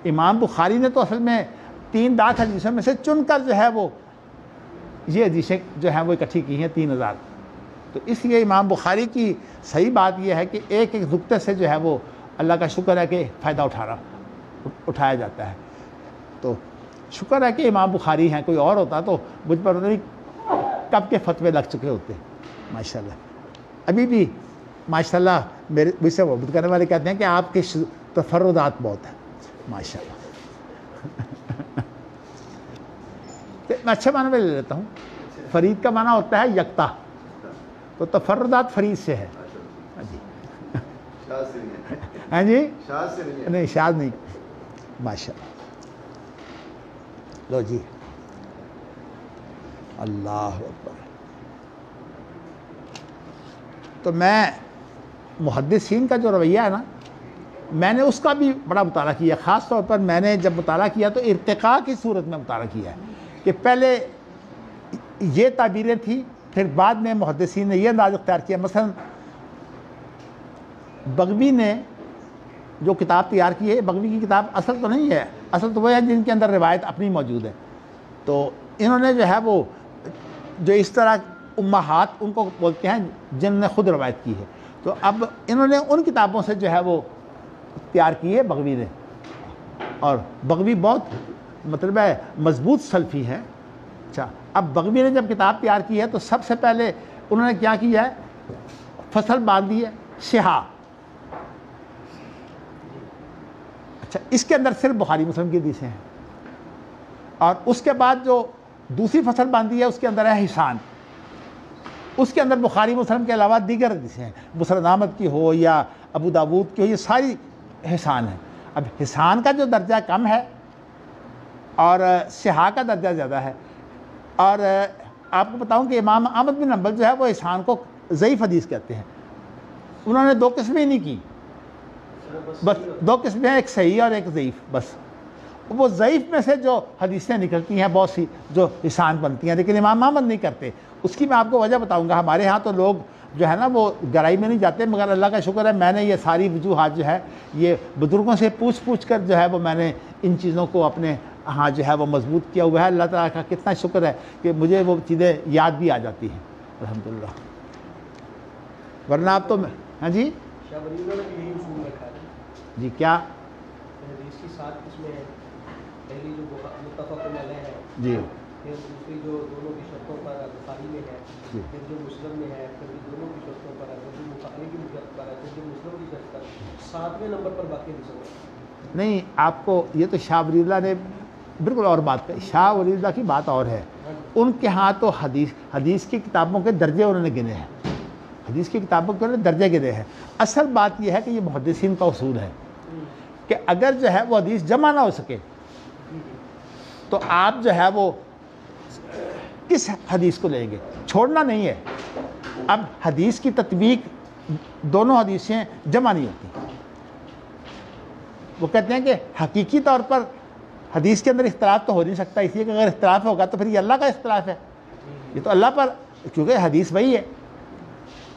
امام بخاری نے تو اصل میں 3 لاکھ حدیثوں میں سے چن کر جو ہے وہ یہ حدیثیں جو ہیں وہ اکٹھی کی ہیں 3000، تو اس لیے امام بخاری کی صحیح بات یہ ہے کہ ایک نقطے سے جو ہے وہ اللہ کا شکر ہے کہ فائدہ اٹھایا جاتا ہے، تو شکر ہے کہ امام بخاری ہیں، کوئی اور ہوتا تو مجھ پر نہیں کب کے فتوے لگ چکے ہوتے ماشاءاللہ۔ ابھی بھی ماشاءاللہ مجھ سے محبت کرنے والے کہتے ہیں کہ آپ کے تفردات بہت ہیں ماشاءاللہ۔ میں اچھے معنی میں لے لیتا ہوں، فرید کا معنی ہوتا ہے یکتا، تو تفردات فرید سے ہے۔ ہاں جی، نہیں شاذ نہیں، ماشاءاللہ۔ لو جی، اللہ اکبر۔ تو میں محدثین کا جو رویہ ہے نا، میں نے اس کا بھی بڑا مطالعہ کیا، خاص طور پر میں نے جب مطالعہ کیا تو ارتقاء کی صورت میں مطالعہ کیا ہے، کہ پہلے یہ تعبیریں تھیں، پھر بعد میں محدثین نے یہ انداز اختیار کیا۔ مثلا بغوی نے جو کتاب تیار کی ہے، بغوی کی کتاب اصل تو نہیں ہے، اصل تو وہ ہے جن کے اندر روایت اپنی موجود ہے، تو انہوں نے جو ہے وہ جو اس طرح امہات ان کو بولتے ہیں جن نے خود روایت کی ہے، تو اب انہوں نے ان کتابوں سے جو ہے وہ تیار کی ہے بغوی نے، اور بغوی بہت مطلب ہے مضبوط سلفی ہے۔ اچھا، اب بغوی نے جب کتاب تیار کی ہے تو سب سے پہلے انہوں نے کیا کیا ہے، فصل باندھی ہے شہا، اچھا اس کے اندر صرف بخاری مسلم کی حدیثیں ہیں، اور اس کے بعد جو دوسری فصل باندھی ہے اس کے اندر ہے حسان، اس کے اندر بخاری مسلم کے علاوہ دیگر حدیثیں ہیں، مسند احمد کی ہو یا ابو داود کی ہو، یہ ساری حسان ہیں۔ اب حسان کا جو درجہ کم ہے اور صحاح کا درجہ زیادہ ہے، اور آپ کو بتاؤں کہ امام احمد بن حنبل جو ہے وہ حسان کو ضعیف حدیث کہتے ہیں، انہوں نے 2 قسمیں نہیں کی، بس 2 قسمیں ہیں، ایک صحیح اور ایک ضعیف، بس وہ ضعیف میں سے جو حدیثیں نکلتی ہیں بہت سی جو حسان بنتی ہیں، لیکن امام احمد نہیں کرتے۔ اس کی میں آپ کو وجہ بتاؤں گا، ہمارے ہاں تو لوگ جو ہے نا وہ گہرائی میں نہیں جاتے، مگر اللہ کا شکر ہے میں نے یہ ساری وجوہات جو ہے یہ بزرگوں سے پوچھ کر جو ہے وہ میں نے ان چیزوں کو اپنے ہاں جو ہے وہ مضبوط کیا ہوا ہے۔ اللہ تعالیٰ کا کتنا شکر ہے کہ مجھے وہ چیزیں یاد بھی آ جاتی ہیں الحمدللہ، ورنہ آپ تو ہاں جی جی کیا حدیث کی 7 قسمیں ہیں، پہلی جو متفق علیہ ہے، جی، پھر دوسری جو دونوں کی شرطوں پر بخاری میں ہے، پھر جو مسلم میں ہے، پھر جو دونوں کی شرطوں پر ہے، پھر جو بخاری کی شرط پر ہے، پھر جو مسلم کی شرط پر، 7ویں نمبر پر باقی حدیثوں ہے۔ نہیں آپ کو یہ تو شاہ ولی اللہ نے بالکل اور بات ہے، شاہ ولی اللہ کی بات اور ہے، ان کے ہاں تو حدیث کی کتابوں کے درجے انہوں نے گنے ہیں، حدیث کی کتابوں کے انہوں نے درجے گنے ہیں۔ اصل بات یہ ہے کہ یہ محدثین کا اصول ہے کہ اگر جو ہے وہ حدیث جمع نہ ہو سکے تو آپ جو ہے وہ کس حدیث کو لیں گے، چھوڑنا نہیں ہے۔ اب حدیث کی تطبیق دونوں حدیثیں جمع نہیں ہوتی، وہ کہتے ہیں کہ حقیقی طور پر حدیث کے اندر اختلاف تو ہو نہیں سکتا، اس لیے کہ اگر اختلاف ہوگا تو پھر یہ اللہ کا اختلاف ہے، یہ تو اللہ پر، کیونکہ حدیث وہی ہے۔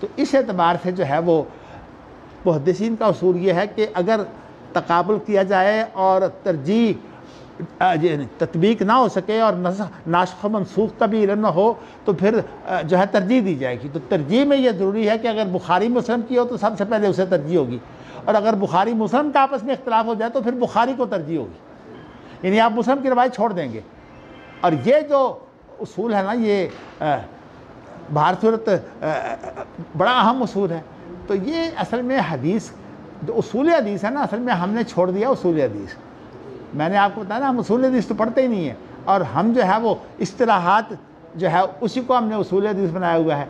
تو اس اعتبار سے جو ہے وہ محدثین کا اصول یہ ہے کہ اگر تقابل کیا جائے اور ترجیح تطبیق نہ ہو سکے اور ناسخ و منسوخ کا بھی علم نہ ہو تو پھر جو ہے ترجیح دی جائے گی۔ تو ترجیح میں یہ ضروری ہے کہ اگر بخاری مسلم کی ہو تو سب سے پہلے اسے ترجیح ہوگی، اور اگر بخاری مسلم کا آپس میں اختلاف ہو جائے تو پھر بخاری کو ترجیح ہوگی، یعنی آپ مسلم کی روایت چھوڑ دیں گے۔ اور یہ جو اصول ہے نا، یہ بہر صورت بڑا اہم اصول ہے۔ تو یہ اصل میں حدیث جو اصول حدیث ہے نا، اصل میں ہم نے چھوڑ دیا اصول حدیث۔ میں نے آپ کو بتایا نا، ہم اصول حدیث تو پڑھتے ہی نہیں ہیں، اور ہم جو ہے وہ اصطلاحات جو ہے اسی کو ہم نے اصول حدیث بنایا ہوا ہے۔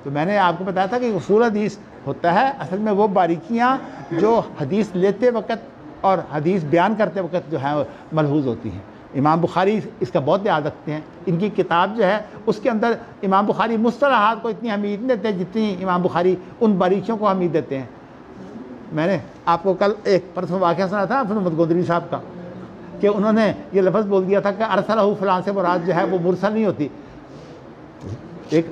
تو میں نے آپ کو بتایا تھا کہ اصول حدیث ہوتا ہے اصل میں وہ باریکیاں جو حدیث لیتے وقت اور حدیث بیان کرتے وقت جو ہے ملحوظ ہوتی ہیں۔ امام بخاری اس کا بہت دھیان رکھتے ہیں، ان کی کتاب جو ہے اس کے اندر امام بخاری مصطلحات کو اتنی اہمیت نہیں دیتے جتنی امام بخاری ان باریکیوں کو اہمیت دیتے ہیں۔ میں نے آپ کو کل ایک پرسوں واقعہ سنا تھا محمد گودری صاحب کا، کہ انہوں نے یہ لفظ بول دیا تھا کہ ارسلہ فلاں سے مراد جو ہے وہ مرسل نہیں ہوتی۔ ایک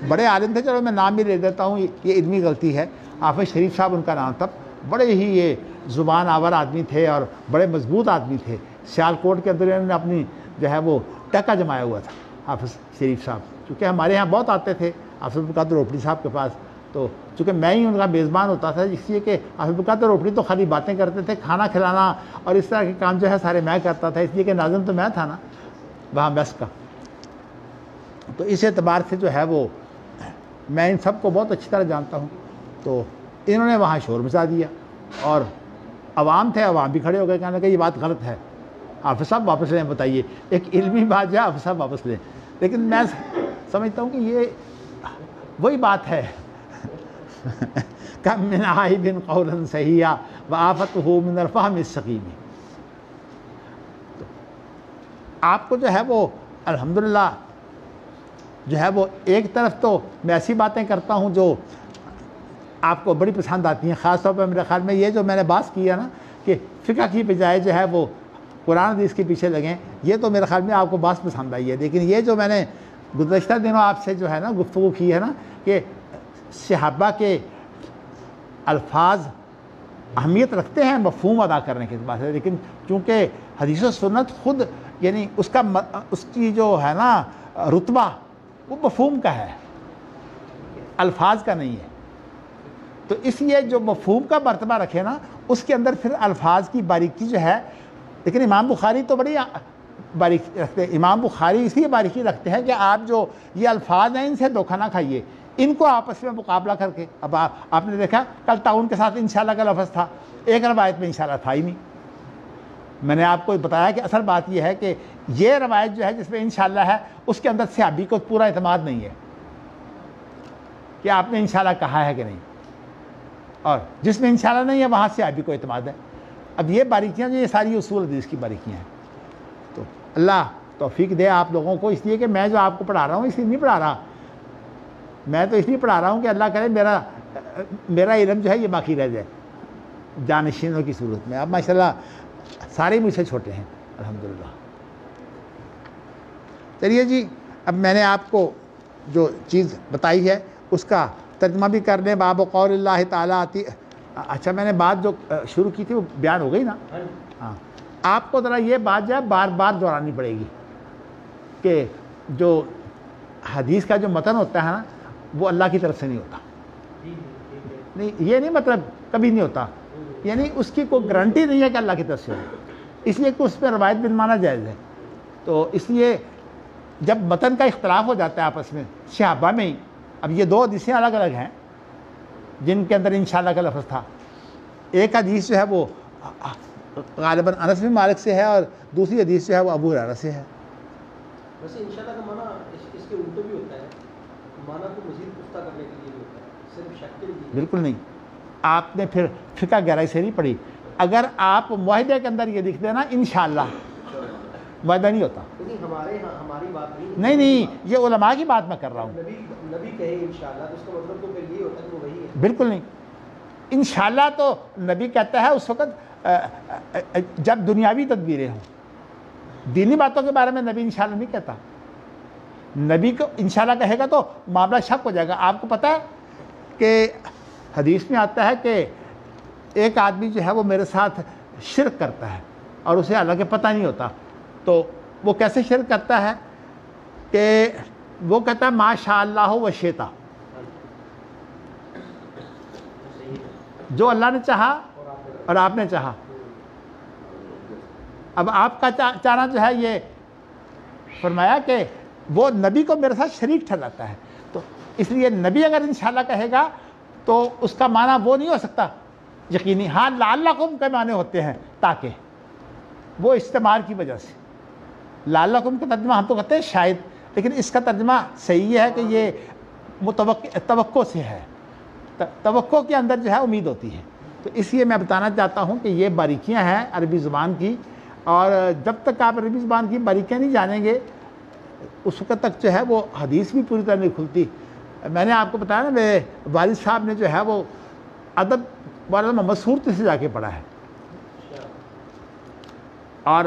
بڑے عالم تھے، چلو میں نام بھی لے دیتا ہوں، یہ علمی غلطی ہے، حافظ شریف صاحب ان کا نام تھا، بڑے ہی یہ زبان آور آدمی تھے اور بڑے مضبوط آدمی تھے۔ سیالکوٹ کے اندر انہوں نے اپنی جو ہے وہ ٹکا جمایا ہوا تھا حافظ شریف صاحب، کیونکہ ہمارے یہاں بہت آتے تھے حافظ عبدالقادر روپڑی صاحب کے پاس، تو چونکہ میں ہی ان کا میزبان ہوتا تھا، اس لیے کہ حافظ عبدالقادر روپڑی تو خالی باتیں کرتے تھے، کھانا کھلانا اور اس طرح کے کام جو ہے سارے میں کرتا تھا، اس لیے کہ ناظم تو میں تھا نا وہاں میس کا۔ تو اس اعتبار سے جو ہے وہ میں ان سب کو بہت اچھی طرح جانتا ہوں۔ تو انہوں نے وہاں شور مچا دیا اور عوام تھے، عوام بھی کھڑے ہو گئے، کہنے کہ یہ بات غلط ہے، حافظ صاحب واپس لیں، بتائیے ایک علمی بات جو ہے حافظ صاحب واپس لیں۔ لیکن میں سمجھتا ہوں کہ یہ وہی بات ہے کم من عائب قولا صحیحا وآفتہ من الفہم السقیم۔ آپ کو جو ہے وہ الحمدللہ جو ہے وہ ایک طرف تو میں ایسی باتیں کرتا ہوں جو آپ کو بڑی پسند آتی ہیں، خاص طور پر میرے خیال میں یہ جو میں نے بات کی ہے نا کہ فقہ کی بجائے جو ہے وہ قرآن حدیث کے پیچھے لگیں، یہ تو میرے خیال میں آپ کو بات پسند آئی ہے۔ لیکن یہ جو میں نے گزشتہ دنوں آپ سے جو ہے نا گفتگو کی ہے نا کہ صحابہ کے الفاظ اہمیت رکھتے ہیں مفہوم ادا کرنے کے اعتبار سے، لیکن چونکہ حدیث و سنت خود یعنی اس کی جو ہے نا رتبہ وہ مفہوم کا ہے، الفاظ کا نہیں ہے۔ تو اس لیے جو مفہوم کا مرتبہ رکھے نا اس کے اندر پھر الفاظ کی باریکی جو ہے، لیکن امام بخاری تو بڑی باریکی رکھتے ہیں۔ امام بخاری اس لیے باریکی رکھتے ہیں کہ آپ جو یہ الفاظ ہیں ان سے دھوکہ نہ کھائیے، ان کو آپس میں مقابلہ کر کے۔ اب آپ نے دیکھا کل تعاون کے ساتھ انشاءاللہ کا لفظ تھا، ایک روایت میں انشاءاللہ تھا ہی نہیں۔ میں نے آپ کو بتایا کہ اصل بات یہ ہے کہ یہ روایت جو ہے جس میں انشاءاللہ ہے اس کے اندر صحابی کو پورا اعتماد نہیں ہے کہ آپ نے انشاءاللہ کہا ہے کہ نہیں، اور جس میں انشاءاللہ نہیں ہے وہاں صحابی کو اعتماد ہے۔ اب یہ باریکیاں جو یہ ساری اصول حدیث کی باریکیاں ہیں، تو اللہ توفیق دے آپ لوگوں کو۔ اس لیے کہ میں جو آپ کو پڑھا رہا ہوں اس لیے نہیں پڑھا رہا، میں تو اس لیے پڑھا رہا ہوں کہ اللہ کرے میرا علم جو ہے یہ باقی رہ جائے جانشینوں کی صورت میں۔ اب ماشاءاللہ سارے مجھ سے چھوٹے ہیں الحمدللہ۔ چلیے جی، اب میں نے آپ کو جو چیز بتائی ہے اس کا ترجمہ بھی کر لیں۔ باب قول اللہ تعالیٰ، اچھا میں نے بات جو شروع کی تھی وہ بیان ہو گئی نا؟ ہاں، آپ کو ذرا یہ بات جو ہے بار بار دہرانی پڑے گی کہ جو حدیث کا جو متن ہوتا ہے نا وہ اللہ کی طرف سے نہیں ہوتا۔ نہیں، یہ نہیں مطلب کبھی نہیں ہوتا، یعنی اس کی کوئی گارنٹی نہیں ہے کہ اللہ کی طرف سے ہو، اس لیے کہ اس پہ روایت بنوانا جائز ہے۔ تو اس لیے جب متن کا اختلاف ہو جاتا ہے آپس میں صحابہ میں ہی، اب یہ دو حدیثیں الگ الگ ہیں جن کے اندر انشاءاللہ کا لفظ تھا، ایک حدیث جو ہے وہ غالباً انس بن مالک سے ہے، اور دوسری حدیث جو ہے وہ ابو ہریرہ سے ہے۔ ویسے انشاءاللہ کا معنی اس کے الٹے بھی ہوتا ہے، معنی کو مزید پختہ کرنے کے لیے بھی ہوتا ہے، صرف شک کے لیے۔ بالکل نہیں، آپ نے پھر فقہ گہرائی سے نہیں پڑھی۔ اگر آپ معاہدے کے اندر یہ لکھ دینا انشاءاللہ، معاہدہ نہیں ہوتا۔ نہیں ہمارے ہاں ہماری بات نہیں نہیں، یہ علماء کی بات میں کر رہا ہوں۔ نبی کہے انشاءاللہ تو اس کا مطلب تو پھر یہ ہوتا ہے کہ وہ وہی ہے۔ بالکل نہیں، انشاءاللہ تو نبی کہتا ہے اس وقت جب دنیاوی تدبیریں ہوں، دینی باتوں کے بارے میں نبی انشاءاللہ نہیں کہتا۔ نبی کو انشاءاللہ کہے گا تو معاملہ شک ہو جائے گا۔ آپ کو پتہ ہے کہ حدیث میں آتا ہے کہ ایک آدمی جو ہے وہ میرے ساتھ شرک کرتا ہے اور اسے حالانکہ پتہ نہیں ہوتا، تو وہ کیسے شرک کرتا ہے کہ وہ کہتا ہے ماشاء اللہ و شیتا، جو اللہ نے چاہا اور آپ نے چاہا۔ اب آپ کا چاہنا جو ہے یہ فرمایا کہ وہ نبی کو میرے ساتھ شریک ٹھہراتا ہے، تو اس لیے نبی اگر انشاءاللہ کہے گا تو اس کا معنی وہ نہیں ہو سکتا یقینی۔ ہاں لعلکم کے معنی ہوتے ہیں تاکہ، وہ استعمال کی وجہ سے۔ لعلکم کا ترجمہ ہم تو کہتے ہیں شاید، لیکن اس کا ترجمہ صحیح ہے کہ یہ توقع سے ہے، توقع کے اندر جو ہے امید ہوتی ہے۔ تو اس لیے میں بتانا چاہتا ہوں کہ یہ باریکیاں ہیں عربی زبان کی، اور جب تک آپ عربی زبان کی باریکیاں نہیں جانیں گے اس وقت تک جو ہے وہ حدیث بھی پوری طرح نہیں کھلتی۔ میں نے آپ کو بتایا نا، میرے والد صاحب نے جو ہے وہ ادب مولانا محمد سورتی سے جا کے پڑھا ہے، اور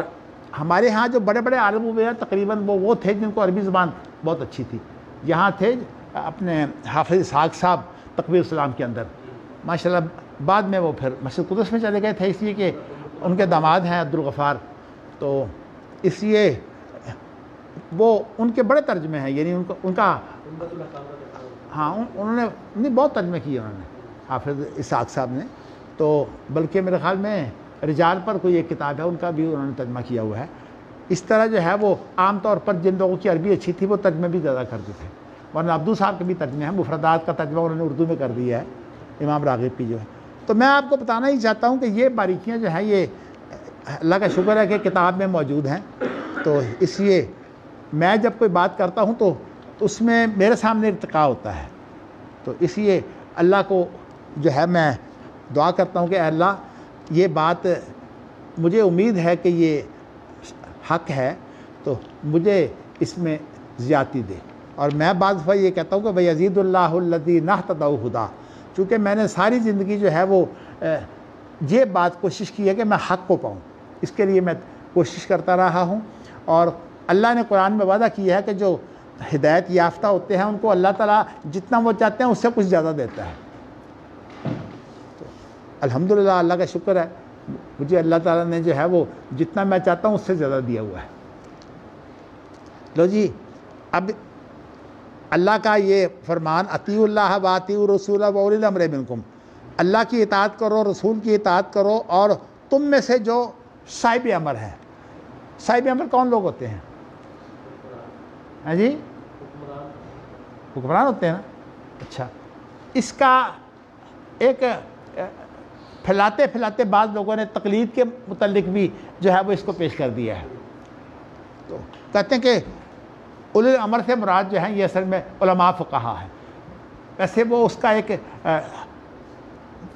ہمارے ہاں جو بڑے بڑے عالم ہوئے ہیں تقریباً وہ تھے جن کو عربی زبان بہت اچھی تھی۔ یہاں تھے اپنے حافظ اسحاق صاحب تقویہ الاسلام کے اندر، ماشاءاللہ بعد میں وہ پھر مسجد قدس میں چلے گئے تھے، اس لیے کہ ان کے داماد ہیں عبدالغفار، تو اس لیے وہ ان کے بڑے ترجمے ہیں، یعنی ان کا ہاں انہوں نے نہیں بہت ترجمے کیے انہوں نے، حافظ اسحاق صاحب نے، تو بلکہ میرے خیال میں رجال پر کوئی ایک کتاب ہے ان کا بھی انہوں نے ترجمہ کیا ہوا ہے۔ اس طرح جو ہے وہ عام طور پر جن لوگوں کی عربی اچھی تھی وہ ترجمے بھی زیادہ کرتے تھے، ورنہ عبدو صاحب کے بھی ترجمے ہیں، مفردات کا ترجمہ انہوں نے اردو میں کر دیا ہے امام راغب کی جو ہے۔ تو میں آپ کو بتانا ہی چاہتا ہوں کہ یہ باریکیاں جو ہیں یہ اللہ کا شکر ہے کہ کتاب میں موجود ہیں، تو اس لیے میں جب کوئی بات کرتا ہوں تو اس میں میرے سامنے ارتقاء ہوتا ہے، تو اس لیے اللہ کو جو ہے میں دعا کرتا ہوں کہ اے اللہ یہ بات مجھے امید ہے کہ یہ حق ہے تو مجھے اس میں زیادتی دے، اور میں بعض دفعہ یہ کہتا ہوں کہ وَيَزِيدُ اللَّهُ الَّذِينَ اهْتَدَوْا هُدًى، چونکہ میں نے ساری زندگی جو ہے وہ یہ بات کوشش کی ہے کہ میں حق کو پاؤں، اس کے لیے میں کوشش کرتا رہا ہوں، اور اللہ نے قرآن میں وعدہ کیا ہے کہ جو ہدایت یافتہ ہوتے ہیں ان کو اللہ تعالیٰ جتنا وہ چاہتے ہیں اس سے کچھ زیادہ دیتا ہے۔ تو الحمدللہ اللہ کا شکر ہے، مجھے اللہ تعالیٰ نے جو ہے وہ جتنا میں چاہتا ہوں اس سے زیادہ دیا ہوا ہے۔ لو جی، اب اللہ کا یہ فرمان اطیعوا اللہ و اطیعوا الرسول و اولی الامر منکم، اللہ کی اطاعت کرو، رسول کی اطاعت کرو، اور تم میں سے جو صاحب امر ہے۔ صاحب امر کون لوگ ہوتے ہیں؟ ہاں جی، حکمران ہوتے ہیں نا۔ اچھا، اس کا ایک پھیلاتے پھیلاتے بعض لوگوں نے تقلید کے متعلق بھی جو ہے وہ اس کو پیش کر دیا ہے، تو کہتے ہیں کہ اولی الامر سے مراد جو ہیں یہ اصل میں علماء فقہا ہے، ویسے وہ اس کا ایک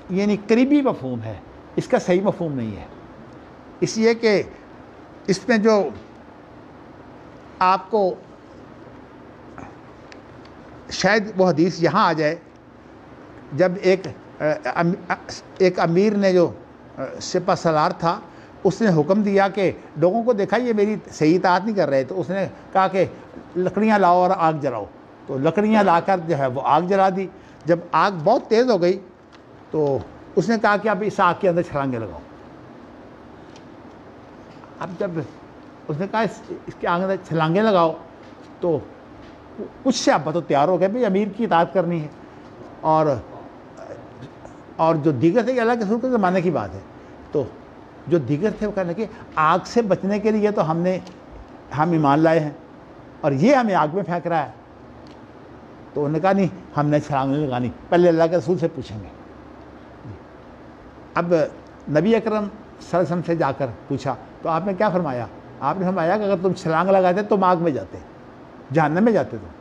یعنی قریبی مفہوم ہے، اس کا صحیح مفہوم نہیں ہے، اس لیے کہ اس میں جو آپ کو شاید وہ حدیث یہاں آ جائے، جب ایک امیر نے جو سپہ سالار تھا اس نے حکم دیا کہ لوگوں کو دیکھا یہ میری صحیح اطاعت نہیں کر رہے، تو اس نے کہا کہ لکڑیاں لاؤ اور آگ جلاؤ، تو لکڑیاں لا کر جو ہے وہ آگ جلا دی۔ جب آگ بہت تیز ہو گئی تو اس نے کہا کہ اب اس آگ کے اندر چھلانگیں لگاؤ۔ اب جب اس نے کہا اس کے آگ اندر چھلانگیں لگاؤ تو کچھ سے اب تو تیار ہو گئے بھئی امیر کی اطاعت کرنی ہے، اور جو دیگر تھے کہ اللہ کے رسول کے زمانے کی بات ہے، تو جو دیگر تھے وہ کہنے لگے آگ سے بچنے کے لیے تو ہم ایمان لائے ہیں اور یہ ہمیں آگ میں پھینک رہا ہے، تو انہوں نے کہا نہیں ہم نے چھلانگ نہیں لگانی، پہلے اللہ کے رسول سے پوچھیں گے۔ اب نبی اکرم صلی اللہ علیہ وسلم سے جا کر پوچھا تو آپ نے کیا فرمایا؟ آپ نے فرمایا کہ اگر تم چھلانگ لگاتے تو آگ میں جاتے، جہنم میں جاتے تم۔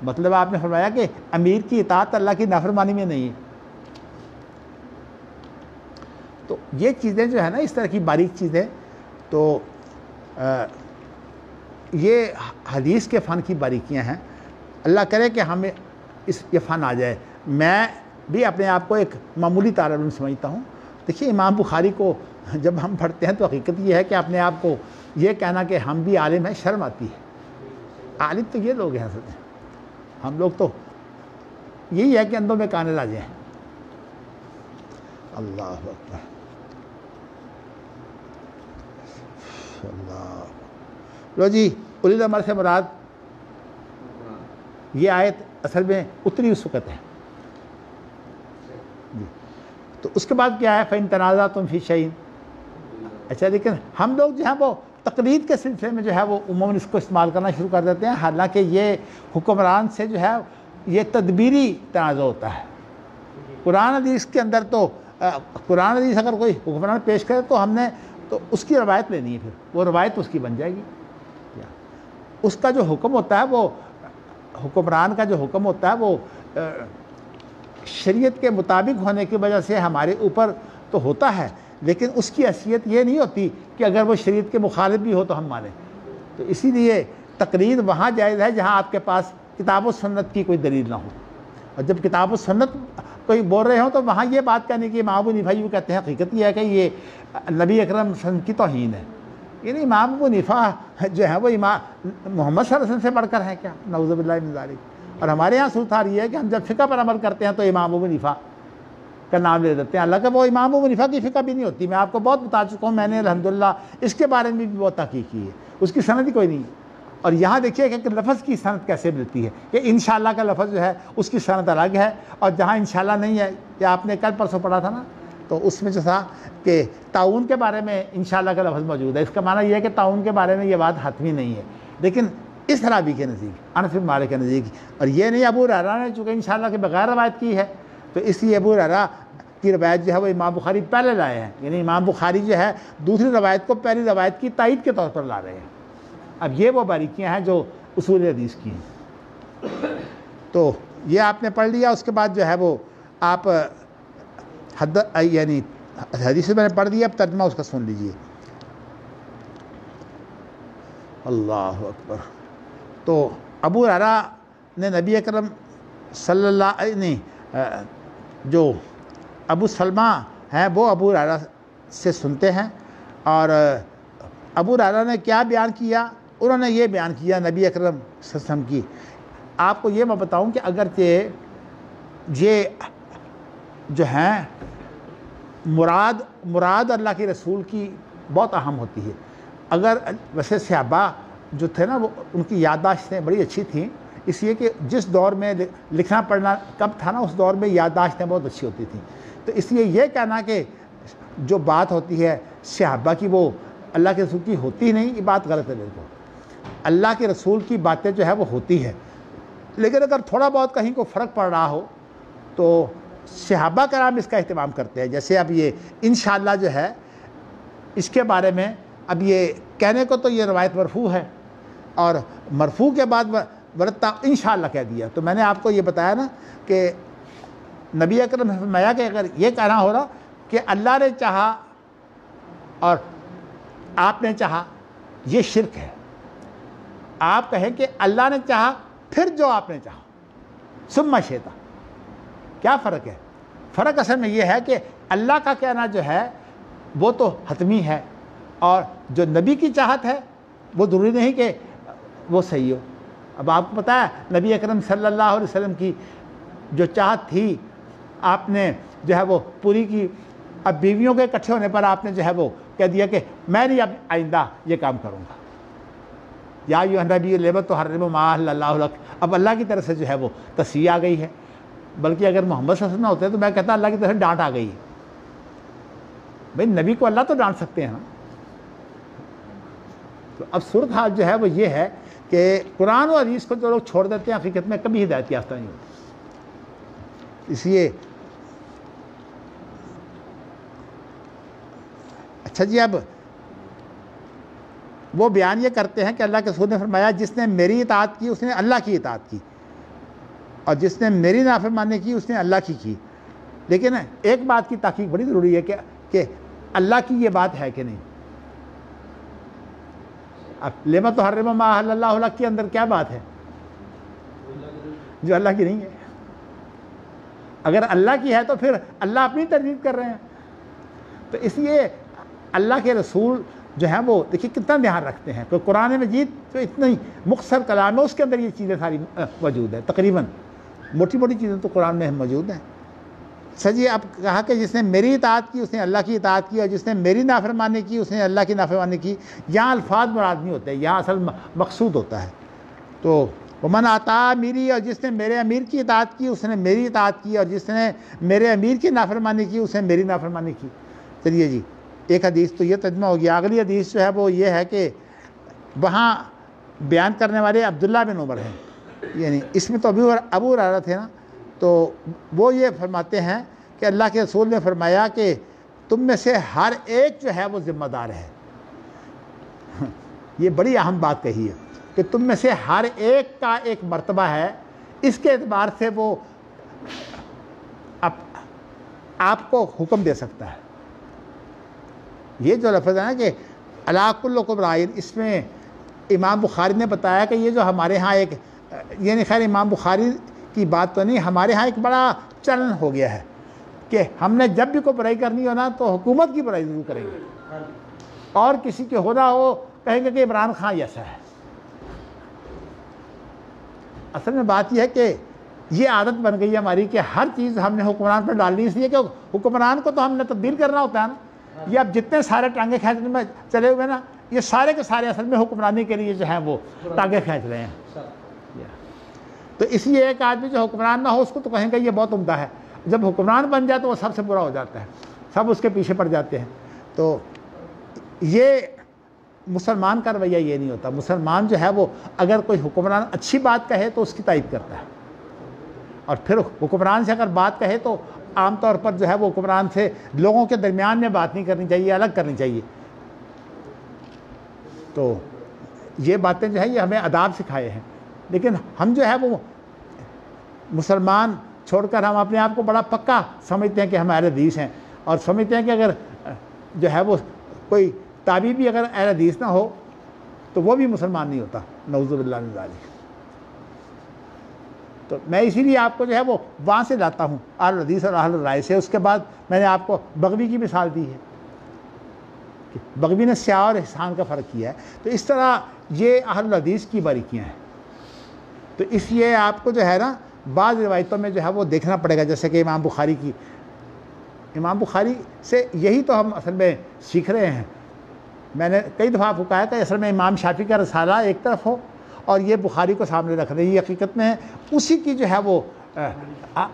مطلب آپ نے فرمایا کہ امیر کی اطاعت اللہ کی نافرمانی میں نہیں ہے۔ تو یہ چیزیں جو ہے نا، اس طرح کی باریک چیزیں، تو یہ حدیث کے فن کی باریکیاں ہیں۔ اللہ کرے کہ ہمیں یہ فن آ جائے۔ میں بھی اپنے آپ کو ایک معمولی طالب علم سمجھتا ہوں۔ دیکھیے امام بخاری کو جب ہم پڑھتے ہیں تو حقیقت یہ ہے کہ اپنے آپ کو یہ کہنا کہ ہم بھی عالم ہیں شرم آتی ہے۔ عالم تو یہ لوگ ہیں اصل میں، ہم لوگ تو یہی ہے کہ اندھوں میں کانے لا جائیں۔ اللہ اکبر، اللہ۔ لو جی، اولی الامر سے مراد یہ آیت اصل میں اتری اس وقت ہے جی۔ تو اس کے بعد کیا ہے؟ فَإِن تَنَازَعْتُمْ فِي شَيْءٍ۔ اچھا، لیکن ہم لوگ جو ہیں وہ تقلید کے سلسلے میں جو ہے وہ عموماً اس کو استعمال کرنا شروع کر دیتے ہیں، حالانکہ یہ حکمران سے جو ہے یہ تدبیری تنازع ہوتا ہے۔ قرآن حدیث کے اندر تو قرآن حدیث اگر کوئی حکمران پیش کرے تو ہم نے تو اس کی روایت لینی ہے، پھر وہ روایت اس کی بن جائے گی۔ اس کا جو حکم ہوتا ہے، وہ حکمران کا جو حکم ہوتا ہے وہ شریعت کے مطابق ہونے کی وجہ سے ہمارے اوپر تو ہوتا ہے، لیکن اس کی حیثیت یہ نہیں ہوتی کہ اگر وہ شریعت کے مخالف بھی ہو تو ہم مانیں۔ تو اسی لیے تقلید وہاں جائز ہے جہاں آپ کے پاس کتاب و سنت کی کوئی دلیل نہ ہو، اور جب کتاب و سنت کوئی بول رہے ہوں تو وہاں یہ بات کہنے کی امام ابو حنیفہ یوں کہتے ہیں، حقیقت یہ ہے کہ یہ نبی اکرم صلی اللہ علیہ وسلم کی توہین ہے۔ یعنی امام ابو حنیفہ جو ہے وہ امام محمد صلی اللہ علیہ وسلم سے بڑھ کر ہیں کیا؟ نعوذ باللہ من ذالک۔ اور ہمارے یہاں صورت یہ ہے کہ ہم جب فقہ پر عمل کرتے ہیں تو امام ابو حنیفہ کا نام لے دیتے ہیں، اللہ کہ وہ امام ابو حنیفہ کی فقہ بھی نہیں ہوتی۔ میں آپ کو بہت بتا چکا ہوں، میں نے الحمدللہ اس کے بارے میں بھی بہت تحقیق کی ہے، اس کی سند ہی کوئی نہیں ہے۔ اور یہاں دیکھیے کہ لفظ کی سند کیسے ملتی ہے کہ انشاءاللہ کا لفظ جو ہے اس کی سند الگ ہے، اور جہاں انشاءاللہ نہیں ہے، یا آپ نے کل پرسوں پڑھا تھا نا، تو اس میں جو تھا کہ تعاون کے بارے میں انشاءاللہ کا لفظ موجود ہے۔ اس کا معنی یہ ہے کہ تعاون کے بارے میں یہ بات حتمی نہیں ہے، لیکن اس رابی کے نزدیک، انس بن مالک کے نزدیک، اور یہ نہیں ابو ہریرہ نے چونکہ انشاءاللہ کے بغیر روایت کی ہے، تو اس لیے ابو ہریرہ کی روایت جو ہے وہ امام بخاری پہلے لائے ہیں، یعنی امام بخاری جو ہے دوسری روایت کو پہلی روایت کی تائید کے طور پر لا رہے ہیں۔ اب یہ وہ باریکیاں ہیں جو اصول حدیث کی ہیں۔ تو یہ آپ نے پڑھ لیا، اس کے بعد جو ہے وہ آپ یعنی حدیث میں نے پڑھ دیا، اب ترجمہ اس کا سن لیجئے۔ اللہ اکبر۔ تو ابو ہریرہ نے نبی اکرم صلی اللہ علیہ جو ابو سلمہ ہیں وہ ابو ہریرہ سے سنتے ہیں، اور ابو ہریرہ نے کیا بیان کیا؟ انہوں نے یہ بیان کیا نبی اکرم صلی اللہ علیہ وسلم کی۔ آپ کو یہ میں بتاؤں کہ اگرچہ یہ جو ہیں مراد اللہ کے رسول کی بہت اہم ہوتی ہے۔ اگر ویسے صحابہ جو تھے نا وہ ان کی یادداشتیں بڑی اچھی تھیں، اس لیے کہ جس دور میں لکھنا پڑھنا کم تھا نا، اس دور میں یادداشتیں بہت اچھی ہوتی تھیں۔ تو اس لیے یہ کہنا کہ جو بات ہوتی ہے صحابہ کی وہ اللہ کے رسول کی ہوتی نہیں، یہ بات غلط ہے بالکل۔ اللہ کے رسول کی باتیں جو ہے وہ ہوتی ہے، لیکن اگر تھوڑا بہت کہیں کو فرق پڑ رہا ہو تو صحابہ کرام اس کا اہتمام کرتے ہیں۔ جیسے اب یہ انشاءاللہ جو ہے اس کے بارے میں اب یہ کہنے کو تو یہ روایت مرفوع ہے، اور مرفوع کے بعد ورتا انشاءاللہ کہہ دیا، تو میں نے آپ کو یہ بتایا نا کہ نبی اکرم نے فرمایا کہ اگر یہ کہنا ہو رہا کہ اللہ نے چاہا اور آپ نے چاہا، یہ شرک ہے۔ آپ کہیں کہ اللہ نے چاہا پھر جو آپ نے چاہا، ثم شئت، کیا فرق ہے؟ فرق اصل میں یہ ہے کہ اللہ کا کہنا جو ہے وہ تو حتمی ہے، اور جو نبی کی چاہت ہے وہ ضروری نہیں کہ وہ صحیح ہو۔ اب آپ کو پتہ ہے نبی اکرم صلی اللہ علیہ وسلم کی جو چاہت تھی آپ نے جو ہے وہ پوری کی۔ اب بیویوں کے اکٹھے ہونے پر آپ نے جو ہے وہ کہہ دیا کہ میں نہیں اب آئندہ یہ کام کروں گا، یا ایھا النبی لم تحرم ما احل اللہ لک۔ اب اللہ کی طرف سے جو ہے وہ تصحیح آ گئی ہے، بلکہ اگر محمد صلی اللہ علیہ وسلم ہوتے تو میں کہتا اللہ کی طرف سے ڈانٹ آ گئی ہے۔ بھائی نبی کو اللہ تو ڈانٹ سکتے ہیں نا۔ تو اب صورتحال جو ہے وہ یہ ہے کہ قرآن و حدیث کو جو لوگ چھوڑ دیتے ہیں حقیقت میں کبھی ہدایت یافتہ نہیں ہوتے۔ اس لیے اچھا جی، اب وہ بیان یہ کرتے ہیں کہ اللہ کے رسول نے فرمایا جس نے میری اطاعت کی اس نے اللہ کی اطاعت کی، اور جس نے میری نافرمانی کی اس نے اللہ کی۔ لیکن ایک بات کی تحقیق بڑی ضروری ہے کہ اللہ کی یہ بات ہے کہ نہیں۔ اب لما تحرم ما احل اللہ لک کے اندر کیا بات ہے جو اللہ کی نہیں ہے؟ اگر اللہ کی ہے تو پھر اللہ اپنی تردید کر رہے ہیں۔ تو اس لیے اللہ کے رسول جو ہیں وہ دیکھیے کتنا دھیان رکھتے ہیں، تو قرآن مجید جو اتنی مختصر کلام ہے اس کے اندر یہ چیزیں ساری موجود ہیں، تقریباً موٹی موٹی چیزیں تو قرآن میں موجود ہیں۔ جی، اب کہا کہ جس نے میری اطاعت کی اس نے اللہ کی اطاعت کی، اور جس نے میری نافرمانی کی اس نے اللہ کی نافرمانی کی۔ یہاں الفاظ مراد نہیں ہوتے، یہاں اصل مقصود ہوتا ہے۔ تو ومن اطاع میری، اور جس نے میرے امیر کی اطاعت کی اس نے میری اطاعت کی، اور جس نے میرے امیر کی نافرمانی کی اس نے میری نافرمانی کی۔ چلیے جی، ایک حدیث تو یہ ترجمہ ہو گیا۔ اگلی حدیث جو ہے وہ یہ ہے کہ وہاں بیان کرنے والے عبداللہ بن عمر ہیں، یعنی اس میں تو ابو ہریرہ تھے نا، تو وہ یہ فرماتے ہیں کہ اللہ کے رسول نے فرمایا کہ تم میں سے ہر ایک جو ہے وہ ذمہ دار ہے۔ یہ بڑی اہم بات کہی ہے کہ تم میں سے ہر ایک کا ایک مرتبہ ہے، اس کے اعتبار سے وہ آپ کو حکم دے سکتا ہے۔ یہ جو لفظ ہے نا کہ الا کلکم راعٍ، اس میں امام بخاری نے بتایا کہ یہ جو ہمارے ہاں ایک، یعنی خیر امام بخاری کی بات تو نہیں، ہمارے ہاں ایک بڑا چلن ہو گیا ہے کہ ہم نے جب بھی کوئی برائی کرنی ہو نا تو حکومت کی برائی ضرور کریں گے، اور کسی کے ہونا ہو کہیں گے کہ عمران خان ایسا ہے۔ اصل میں بات یہ ہے کہ یہ عادت بن گئی ہے ہماری کہ ہر چیز ہم نے حکمران پر ڈالنی، اس لیے کہ حکمران کو تو ہم نے تبدیل کرنا ہوتا ہے نا۔ یہ اب جتنے سارے ٹانگیں کھینچنے میں چلے ہوئے نا، یہ سارے کے سارے اصل میں حکمرانی کے لیے جو ہیں وہ ٹانگیں کھینچ رہے ہیں۔ تو اس لیے ایک آدمی جو حکمران نہ ہو اس کو تو کہیں گے یہ بہت عمدہ ہے، جب حکمران بن جائے تو وہ سب سے برا ہو جاتا ہے، سب اس کے پیچھے پڑ جاتے ہیں۔ تو یہ مسلمان کا رویہ یہ نہیں ہوتا۔ مسلمان جو ہے وہ اگر کوئی حکمران اچھی بات کہے تو اس کی تائید کرتا ہے، اور پھر حکمران سے اگر بات کہے تو عام طور پر جو ہے وہ حکمران سے لوگوں کے درمیان میں بات نہیں کرنی چاہیے، الگ کرنی چاہیے۔ تو یہ باتیں جو ہے یہ ہمیں آداب سکھائے ہیں، لیکن ہم جو ہے وہ مسلمان چھوڑ کر ہم اپنے آپ کو بڑا پکا سمجھتے ہیں کہ ہم اہل حدیث ہیں، اور سمجھتے ہیں کہ اگر جو ہے وہ کوئی تابعی بھی اگر اہل حدیث نہ ہو تو وہ بھی مسلمان نہیں ہوتا، نعوذ باللہ من ذالک۔ تو میں اسی لیے آپ کو جو ہے وہ وہاں سے لاتا ہوں، اہل حدیث اور اہل رائے سے۔ اس کے بعد میں نے آپ کو بغوی کی مثال دی ہے کہ بغوی نے سیاہ اور احسان کا فرق کیا ہے، تو اس طرح یہ اہل حدیث کی باریکیاں ہیں۔ تو اس لیے آپ کو جو ہے نا بعض روایتوں میں جو ہے وہ دیکھنا پڑے گا، جیسے کہ امام بخاری کی، امام بخاری سے یہی تو ہم اصل میں سیکھ رہے ہیں۔ میں نے کئی دفعہ آپ کو کہا کہ اصل میں امام شافعی کا رسالہ ایک طرف ہو اور یہ بخاری کو سامنے رکھ رہے ہیں، یہ حقیقت میں اسی کی جو ہے وہ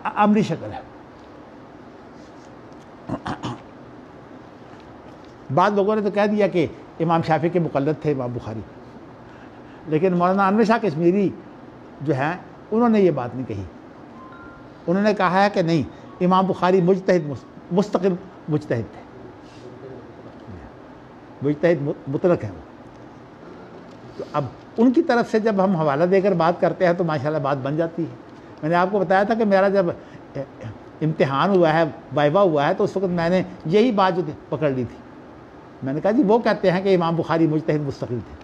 عملی شکل ہے۔ بعض لوگوں نے تو کہہ دیا کہ امام شافعی کے مقلد تھے امام بخاری، لیکن مولانا انور شاہ کشمیری جو ہیں انہوں نے یہ بات نہیں کہی۔ انہوں نے کہا ہے کہ نہیں، امام بخاری مجتہد، مستقل مجتہد تھے، مجتہد مطلق ہیں وہ۔ تو اب ان کی طرف سے جب ہم حوالہ دے کر بات کرتے ہیں تو ماشاءاللہ بات بن جاتی ہے۔ میں نے آپ کو بتایا تھا کہ میرا جب امتحان ہوا ہے، وائوا ہوا ہے، تو اس وقت میں نے یہی بات جو پکڑ لی تھی۔ میں نے کہا جی وہ کہتے ہیں کہ امام بخاری مجتہد مستقل تھے۔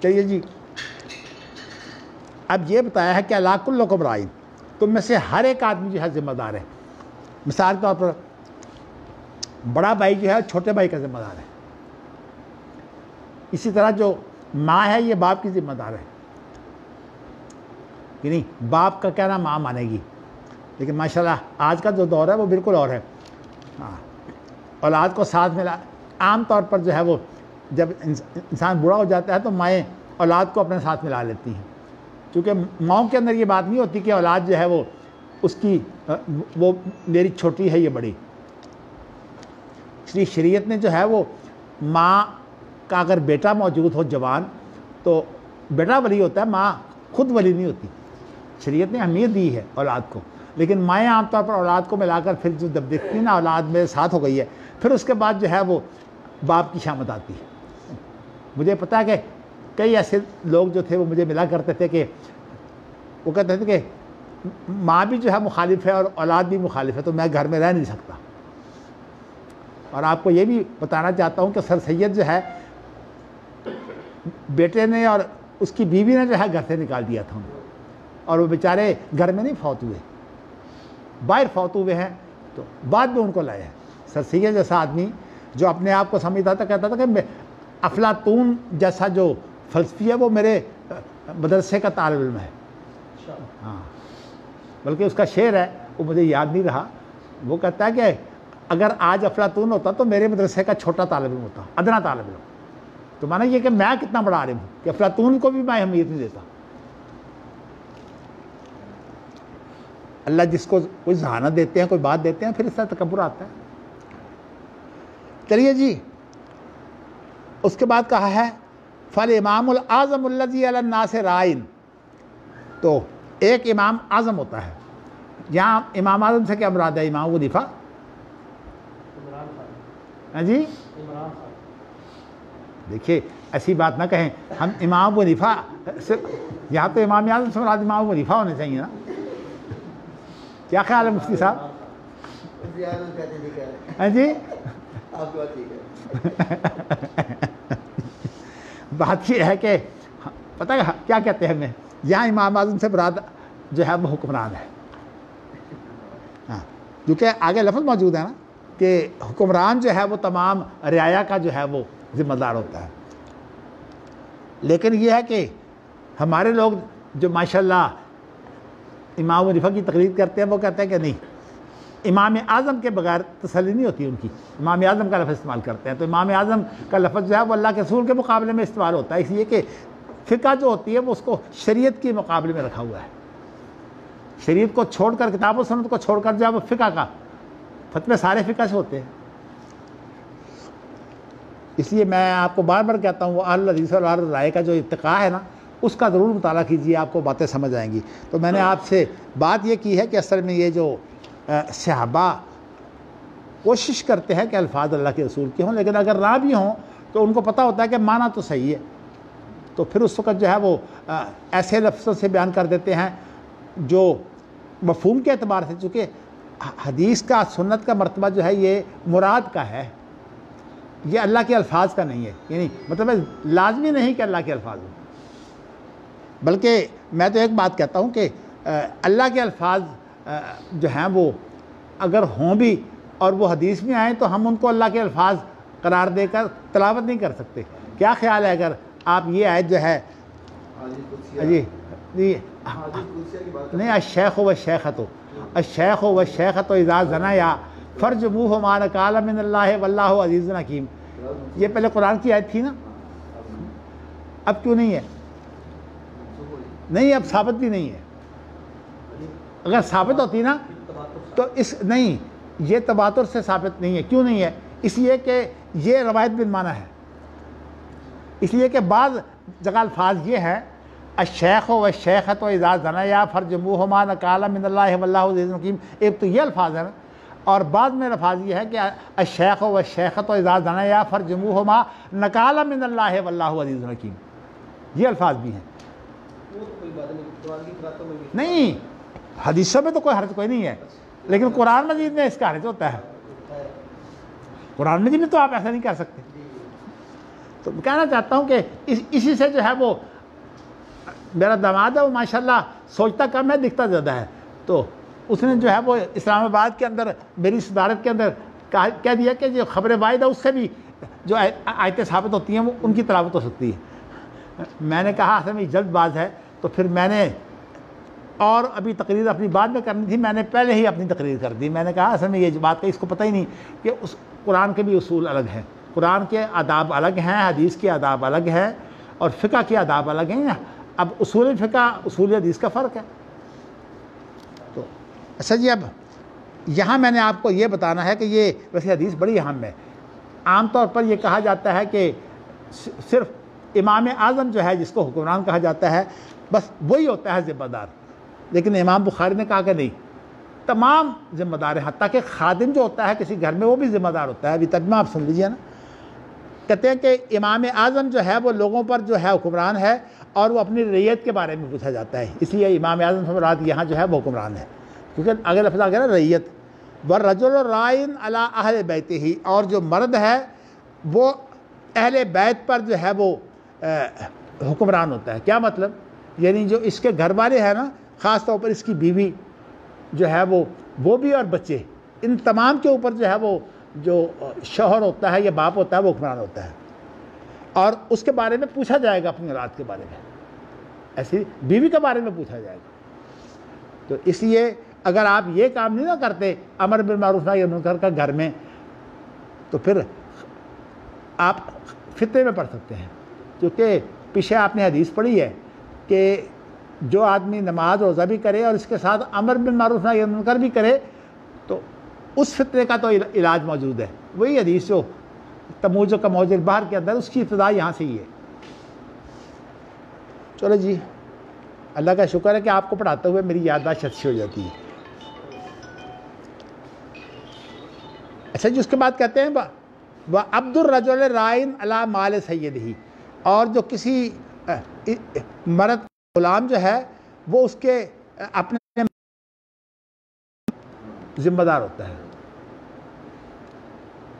چلیے جی، اب یہ بتایا ہے کہ الا کلکم راعٍ، تم میں سے ہر ایک آدمی جو ہے ذمہ دار ہے۔ مثال کے طور پر بڑا بھائی جو ہے چھوٹے بھائی کا ذمہ دار ہے، اسی طرح جو ماں ہے یہ باپ کی ذمہ دار ہے، یعنی باپ کا کہنا ماں مانے گی۔ لیکن ماشاءاللہ آج کا جو دور ہے وہ بالکل اور ہے۔ اولاد کو ساتھ ملا، عام طور پر جو ہے وہ جب انسان بوڑھا ہو جاتا ہے تو مائیں اولاد کو اپنے ساتھ ملا لیتی ہیں، کیونکہ ماؤں کے اندر یہ بات نہیں ہوتی کہ اولاد جو ہے وہ اس کی وہ میری چھوٹی ہے یہ بڑی۔ اس لیے شریعت نے جو ہے وہ ماں کا اگر بیٹا موجود ہو جوان تو بیٹا ولی ہوتا ہے، ماں خود ولی نہیں ہوتی۔ شریعت نے اہمیت دی ہے اولاد کو، لیکن مائیں عام طور پر اولاد کو ملا کر پھر جو جب دیکھتی نا اولاد میرے ساتھ ہو گئی ہے، پھر اس کے بعد جو ہے وہ باپ کی شامت آتی ہے۔ مجھے پتہ ہے کہ کئی ایسے لوگ جو تھے وہ مجھے ملا کرتے تھے کہ وہ کہتے تھے کہ ماں بھی جو ہے مخالف ہے اور اولاد بھی مخالف ہے، تو میں گھر میں رہ نہیں سکتا۔ اور آپ کو یہ بھی بتانا چاہتا ہوں کہ سر سید جو ہے بیٹے نے اور اس کی بیوی نے جو ہے گھر سے نکال دیا تھا انہیں، اور وہ بیچارے گھر میں نہیں فوت ہوئے، باہر فوت ہوئے ہیں، تو بعد میں ان کو لائے ہیں۔ سر سید جیسا آدمی جو اپنے آپ کو سمجھتا تھا، کہتا تھا کہ افلاطون جیسا جو فلسفی ہے وہ میرے مدرسے کا طالب علم ہے۔ ہاں، بلکہ اس کا شعر ہے، وہ مجھے یاد نہیں رہا، وہ کہتا ہے کہ اگر آج افلاطون ہوتا تو میرے مدرسے کا چھوٹا طالب علم ہوتا، ادنا طالب علم۔ تو مانا یہ کہ میں کتنا بڑا عالم ہوں کہ افلاطون کو بھی میں اہمیت نہیں دیتا۔ اللہ جس کو کوئی ذہانت دیتے ہیں، کوئی بات دیتے ہیں، پھر اس طرح تکبر آتا ہے۔ چلیے جی، اس کے بعد کہا ہے فالامام الاعظم الذی علی الناس رائن، تو ایک امام اعظم ہوتا ہے۔ یہاں امام اعظم سے کیا مراد ہے؟ امام حنیفہ؟ ہاں جی، دیکھیے ایسی بات نہ کہیں ہم امام حنیفہ سے، یہاں تو امام اعظم سے مراد امام حنیفہ ہونے چاہیے نا۔ کیا خیال ہے مفتی صاحب؟ ہاں جی، بات یہ ہے کہ پتہ ہے کیا کہتے ہیں ہمیں، یہاں امام اعظم سے مراد جو ہے وہ حکمران ہے۔ ہاں، کیونکہ آگے لفظ موجود ہے نا کہ حکمران جو ہے وہ تمام رعایا کا جو ہے وہ ذمہ دار ہوتا ہے۔ لیکن یہ ہے کہ ہمارے لوگ جو ماشاءاللہ امام حنیفہ کی تقلید کرتے ہیں، وہ کہتے ہیں کہ نہیں، امام اعظم کے بغیر تسلی نہیں ہوتی ان کی، امام اعظم کا لفظ استعمال کرتے ہیں۔ تو امام اعظم کا لفظ جو ہے وہ اللہ کے رسول کے مقابلے میں استعمال ہوتا ہے، اس لیے کہ فقہ جو ہوتی ہے وہ اس کو شریعت کے مقابلے میں رکھا ہوا ہے۔ شریعت کو چھوڑ کر، کتاب و سنت کو چھوڑ کر جو ہے وہ فقہ کا فتوے سارے فقہ سے ہوتے ہیں۔ اس لیے میں آپ کو بار بار کہتا ہوں، وہ اہل الحدیث اور اہل الرائے کا جو ارتقاء ہے نا، اس کا ضرور مطالعہ کیجیے، آپ کو باتیں سمجھ آئیں گی۔ تو میں نے آپ سے بات یہ کی ہے کہ اصل میں یہ جو صحابہ کوشش کرتے ہیں کہ الفاظ اللہ کے رسول کے ہوں، لیکن اگر نہ بھی ہوں تو ان کو پتہ ہوتا ہے کہ معنی تو صحیح ہے، تو پھر اس وقت جو ہے وہ ایسے لفظوں سے بیان کر دیتے ہیں جو مفہوم کے اعتبار سے، چونکہ حدیث کا، سنت کا مرتبہ جو ہے یہ مراد کا ہے، یہ اللہ کے الفاظ کا نہیں ہے۔ یعنی مطلب لازمی نہیں کہ اللہ کے الفاظ ہوں، بلکہ میں تو ایک بات کہتا ہوں کہ اللہ کے الفاظ جو ہیں وہ اگر ہوں بھی اور وہ حدیث میں آئیں تو ہم ان کو اللہ کے الفاظ قرار دے کر تلاوت نہیں کر سکتے۔ کیا خیال ہے اگر آپ یہ آیت جو ہے جی نہیں، الشیخ والشیخۃ، الشیخ والشیخۃ اذا زنیا فرجموہما نکالا من اللہ واللہ عزیز حکیم، یہ پہلے قرآن کی آیت تھی نا، اب کیوں نہیں ہے؟ نہیں، اب ثابت بھی نہیں ہے۔ اگر ثابت ہوتی نا تو اس نہیں، یہ تواتر سے ثابت نہیں ہے۔ کیوں نہیں ہے؟ اس لیے کہ یہ روایت بالمعنی ہے، اس لیے کہ بعض جگہ الفاظ یہ ہے الشیخ والشیخۃ اذا زنیا فرجموہما نکالا من اللہ واللہ عزیز حکیم، ایک تو یہ الفاظ ہے، اور بعض میں الفاظ یہ ہے کہ الشیخ والشیخۃ اذا زنیا فرجموہما نکالا من اللہ واللہ عزیز حکیم، یہ الفاظ بھی ہیں۔ نہیں، حدیثوں میں تو کوئی حرج کوئی نہیں ہے، لیکن قرآن مجید میں اس کا حرج ہوتا ہے۔ قرآن مجید میں تو آپ ایسا نہیں کہہ سکتے۔ تو کہنا چاہتا ہوں کہ اسی سے جو ہے وہ میرا داماد ہے، وہ ماشاءاللہ سوچتا کم ہے، دکھتا زیادہ ہے، تو اس نے جو ہے وہ اسلام آباد کے اندر میری صدارت کے اندر کہہ دیا کہ جو خبر واحد ہے اس سے بھی جو آیتیں ثابت ہوتی ہیں وہ ان کی تلاوت ہو سکتی ہے۔ میں نے کہا اصل میں جلد باز ہے، تو پھر میں نے اور ابھی تقریر اپنی بعد میں کرنی تھی، میں نے پہلے ہی اپنی تقریر کر دی۔ میں نے کہا اصل میں یہ بات ہے، اس کو پتہ ہی نہیں کہ اس قرآن کے بھی اصول الگ ہیں، قرآن کے آداب الگ ہیں، حدیث کے آداب الگ ہیں، اور فقہ کے آداب الگ ہیں۔ اب اصول فقہ اصول حدیث کا فرق ہے۔ تو اچھا جی، اب یہاں میں نے آپ کو یہ بتانا ہے کہ یہ ویسے حدیث بڑی اہم ہے۔ عام طور پر یہ کہا جاتا ہے کہ صرف امام اعظم جو ہے جس کو حکمران کہا جاتا ہے، بس وہی ہوتا ہے ذمہ دار، لیکن امام بخاری نے کہا کہ نہیں، تمام ذمہ دار ہیں، حتیٰ کہ خادم جو ہوتا ہے کسی گھر میں وہ بھی ذمہ دار ہوتا ہے۔ ابھی ترجمہ آپ سن لیجیے نا، کہتے ہیں کہ امام اعظم جو ہے وہ لوگوں پر جو ہے حکمران ہے اور وہ اپنی رعیت کے بارے میں پوچھا جاتا ہے، اس لیے امام اعظم سے مراد یہاں جو ہے وہ حکمران ہے، کیونکہ اگر لفظ آ گیا نا رعیت۔ والرجل رائن علی اہل بیتہ، اور جو مرد ہے وہ اہل بیت پر جو ہے وہ حکمران ہوتا ہے۔ کیا مطلب؟ یعنی جو اس کے گھر والے ہیں نا، خاص طور پر اس کی بیوی جو ہے وہ بھی اور بچے، ان تمام کے اوپر جو ہے وہ جو شوہر ہوتا ہے یا باپ ہوتا ہے وہ حکمران ہوتا ہے، اور اس کے بارے میں پوچھا جائے گا، اپنی اولاد کے بارے میں، ایسی بیوی کے بارے میں پوچھا جائے گا۔ تو اس لیے اگر آپ یہ کام نہیں نہ کرتے امر بالمعروف نہی عن المنکر کا گھر میں، تو پھر آپ فتنے میں پڑ سکتے ہیں، کیونکہ پیچھے آپ نے حدیث پڑھی ہے کہ جو آدمی نماز روزہ بھی کرے اور اس کے ساتھ امر بالمعروف نہی عن المنکر بھی کرے تو اس فتنے کا تو علاج موجود ہے۔ وہی حدیث جو تموج و کموج البحر کے اندر، اس کی ابتدا یہاں سے ہی ہے۔ چلو جی، اللہ کا شکر ہے کہ آپ کو پڑھاتے ہوئے میری یادداشت اچھی ہو جاتی ہے۔ اچھا جی، اس کے بعد کہتے ہیں وَعَبْدُ الرَّجُلِ رَائِن عَلَى مَالِ سَيِّدِهِ، اور جو کسی مرد غلام جو ہے وہ اس کے اپنے ذمہ دار ہوتا ہے۔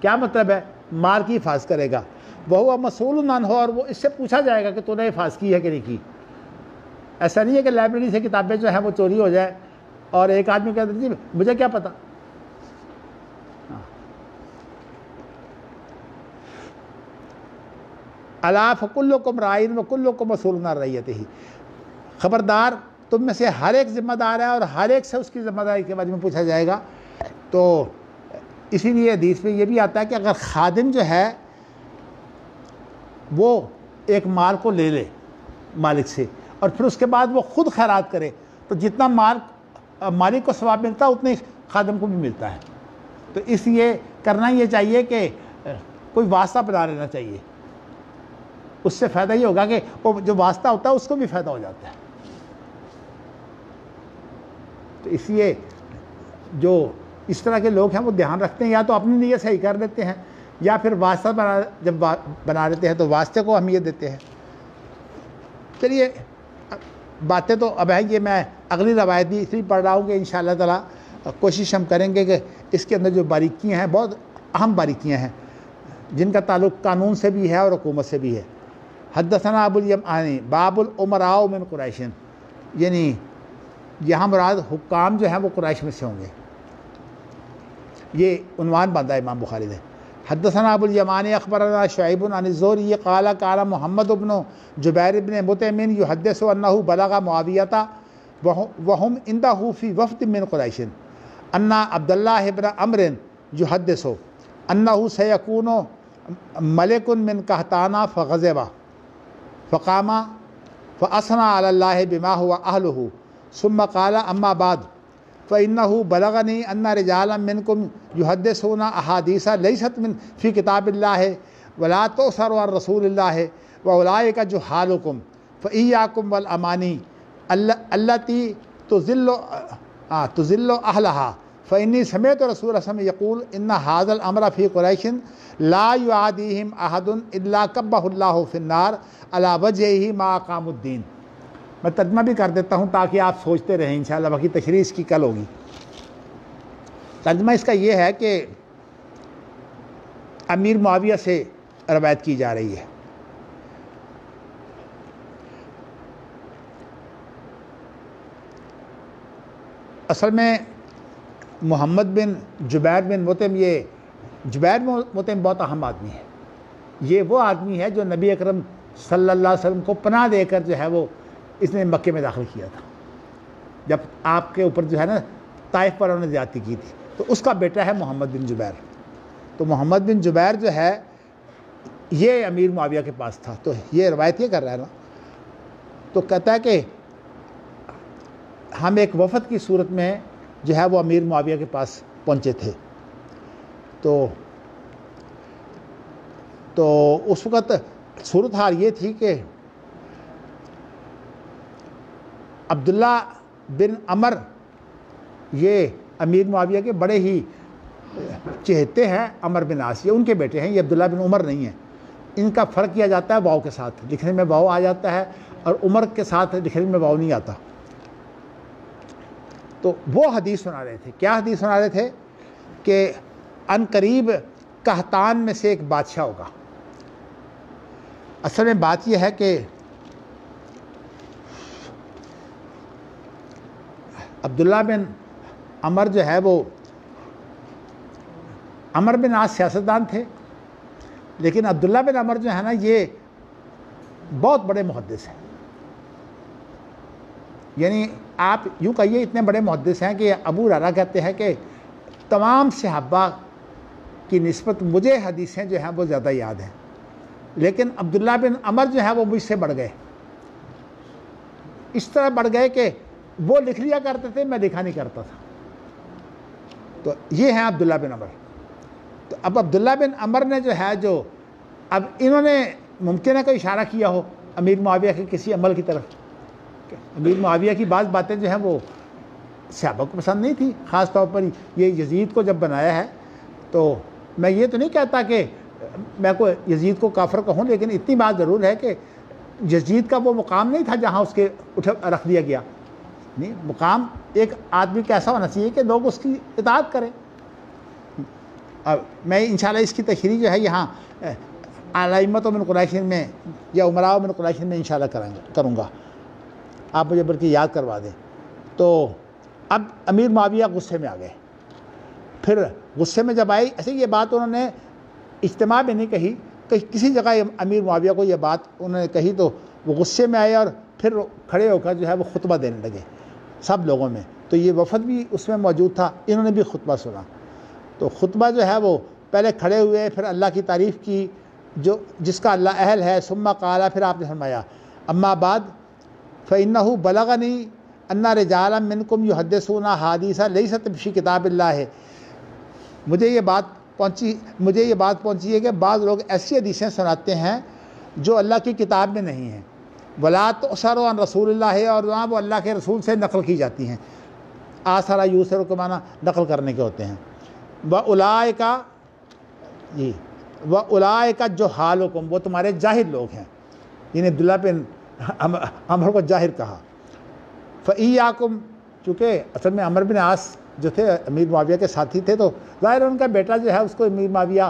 کیا مطلب ہے؟ مال کی حفاظت کرے گا، وَهُوَ مَسْئُولٌ عَنْهُ، اور وہ اس سے پوچھا جائے گا کہ تو نے حفاظت کی ہے کہ نہیں کی۔ ایسا نہیں ہے کہ لائبریری سے کتابیں جو ہیں وہ چوری ہو جائے اور ایک آدمی کہتا ہے جی مجھے کیا پتا۔ الا فکلکم رائن وکلکم مسئول عن رعیتہ، خبردار تم میں سے ہر ایک ذمہ دار ہے اور ہر ایک سے اس کی ذمہ داری کے بارے میں پوچھا جائے گا۔ تو اسی لیے حدیث میں یہ بھی آتا ہے کہ اگر خادم جو ہے وہ ایک مال کو لے لے مالک سے اور پھر اس کے بعد وہ خود خیرات کرے تو جتنا مال مالک کو ثواب ملتا ہے اتنے خادم کو بھی ملتا ہے۔ تو اس لیے کرنا یہ چاہیے کہ کوئی واسطہ بنا لینا چاہیے، اس سے فائدہ یہ ہوگا کہ وہ جو واسطہ ہوتا ہے اس کو بھی فائدہ ہو جاتا ہے۔ تو اس لیے جو اس طرح کے لوگ ہیں وہ دھیان رکھتے ہیں، یا تو اپنی نیت صحیح کر لیتے ہیں یا پھر واسطہ جب بنا لیتے ہیں تو واسطے کو اہمیت دیتے ہیں۔ چلیے باتیں تو اب ہے، یہ میں اگلی روایت بھی اس لیے پڑھ رہا ہوں کہ انشاءاللہ تعالیٰ کوشش ہم کریں گے کہ اس کے اندر جو باریکیاں ہیں بہت اہم باریکیاں ہیں جن کا تعلق قانون سے بھی ہے اور حکومت سے بھی ہے۔ حدثنا ابو الیمانی باب الامراء من قریش، یعنی یہاں مراد حکام جو ہیں وہ قریش میں سے ہوں گے، یہ عنوان باندھا ہے امام بخاری نے۔ حدثنا ابو الیمانی اخبرنا شعیب عن الزہری قال قال محمد بن جبیر بن مطعم یحدث انہ بلغ معاویۃ وهم عنده فی وفد من قریش ان عبد الله بن عمرو یحدث انہ سیکون ملک من قحطانہ فغضب فقام فاثنى على الله بما هو اهله ثم قال اما بعد فإنه بلغني أن رجالا منكم يحدثون أحاديث ليست من في كتاب الله ولا تؤثر عن رسول الله وأولئك جهالكم فإياكم والأماني التي تذل أهلها فإني سمعت رسول الله صلى الله عليه وسلم يقول إن هذا الأمر في قريش لا يعاديهم أحد إلا كبه الله في النار على وجهه ما أقاموا الدين۔ میں ترجمہ بھی کر دیتا ہوں تاکہ آپ سوچتے رہیں، انشاءاللہ باقی تشریح اس کی کل ہوگی۔ ترجمہ اس کا یہ ہے کہ امیر معاویہ سے روایت کی جا رہی ہے۔ اصل میں محمد بن جبیر بن مطعم، یہ جبیر بن مطعم بہت اہم آدمی ہے۔ یہ وہ آدمی ہے جو نبی اکرم صلی اللہ علیہ وسلم کو پناہ دے کر جو ہے وہ اس نے مکے میں داخل کیا تھا، جب آپ کے اوپر جو ہے نا طائف پر انہوں نے زیادتی کی تھی، تو اس کا بیٹا ہے محمد بن جبیر۔ تو محمد بن جبیر جو ہے یہ امیر معاویہ کے پاس تھا، تو یہ روایت یہ کر رہا ہے نا، تو کہتا ہے کہ ہم ایک وفد کی صورت میں جو ہے وہ امیر معاویہ کے پاس پہنچے تھے، تو اس وقت صورتحال یہ تھی کہ عبداللہ بن عمر یہ امیر معاویہ کے بڑے ہی چہتے ہیں، عمر بن عاص یہ ان کے بیٹے ہیں، یہ عبداللہ بن عمر نہیں ہیں۔ ان کا فرق کیا جاتا ہے واؤ کے ساتھ، لکھنے میں واؤ آ جاتا ہے اور عمر کے ساتھ لکھنے میں واؤ نہیں آتا۔ تو وہ حدیث سنا رہے تھے، کیا حدیث سنا رہے تھے کہ ان قریب قحطان میں سے ایک بادشاہ ہوگا۔ اصل میں بات یہ ہے کہ عبداللہ بن عمر جو ہے وہ عمر بن عاص سیاستدان تھے، لیکن عبداللہ بن عمر جو ہے نا یہ بہت بڑے محدث ہیں، یعنی آپ یوں کہیے اتنے بڑے محدث ہیں کہ ابو ہریرہ کہتے ہیں کہ تمام صحابہ کی نسبت مجھے حدیثیں جو ہیں وہ زیادہ یاد ہیں، لیکن عبداللہ بن عمر جو ہے وہ مجھ سے بڑھ گئے، اس طرح بڑھ گئے کہ وہ لکھ لیا کرتے تھے، میں لکھا نہیں کرتا تھا۔ تو یہ ہیں عبداللہ بن عمر۔ تو اب عبداللہ بن عمر نے جو ہے جو اب انہوں نے ممکن ہے کوئی اشارہ کیا ہو امیر معاویہ کے کسی عمل کی طرف، امیر معاویہ کی بعض باتیں جو ہیں وہ صحابہ کو پسند نہیں تھی، خاص طور پر یہ یزید کو جب بنایا ہے۔ تو میں یہ تو نہیں کہتا کہ میں کو یزید کو کافر کہوں، لیکن اتنی بات ضرور ہے کہ یزید کا وہ مقام نہیں تھا جہاں اس کے رکھ دیا گیا، نہیں، مقام ایک آدمی کا ایسا ہونا چاہیے کہ لوگ اس کی اطاعت کریں۔ اب میں انشاءاللہ اس کی تشریح جو ہے یہاں ائمۃ من قریش میں یا امراء من قریش میں انشاءاللہ کروں گا، آپ مجھے بلکہ یاد کروا دیں۔ تو اب امیر معاویہ غصے میں آ گئے، پھر غصے میں جب آئی، ایسے یہ بات انہوں نے اجتماع میں نہیں کہی، کسی جگہ امیر معاویہ کو یہ بات انہوں نے کہی تو وہ غصے میں آئے اور پھر کھڑے ہو کر جو ہے وہ خطبہ دینے لگے سب لوگوں میں۔ تو یہ وفد بھی اس میں موجود تھا، انہوں نے بھی خطبہ سنا۔ تو خطبہ جو ہے وہ پہلے کھڑے ہوئے، پھر اللہ کی تعریف کی جس کا اللہ اہل ہے، ثم قال، پھر آپ نے فرمایا اما بعد فإنہ بلغنی ان رجالا منکم یحدثون احادیث لیست فی کتاب اللہ، مجھے یہ بات پہنچی ہے کہ بعض لوگ ایسی حدیثیں سناتے ہیں جو اللہ کی کتاب میں نہیں ہیں، ولا تؤثر عن رسول اللہ، اور وہاں وہ اللہ کے رسول سے نقل کی جاتی ہیں، آثر یوسر کے معنی نقل کرنے کے ہوتے ہیں۔ وَأُولَٰئِکَ جی وَأُولَٰئِکَ جُہَّالُکُم، وہ تمہارے جاہل لوگ ہیں، یعنی عبداللہ بن عمر کو جاہل کہا۔ فَإِيَّاكُمْ، چونکہ اصل میں عمر بن عاص جو تھے امیر معاویہ کے ساتھی تھے، تو ظاہر ان کا بیٹا جو ہے اس کو امیر معاویہ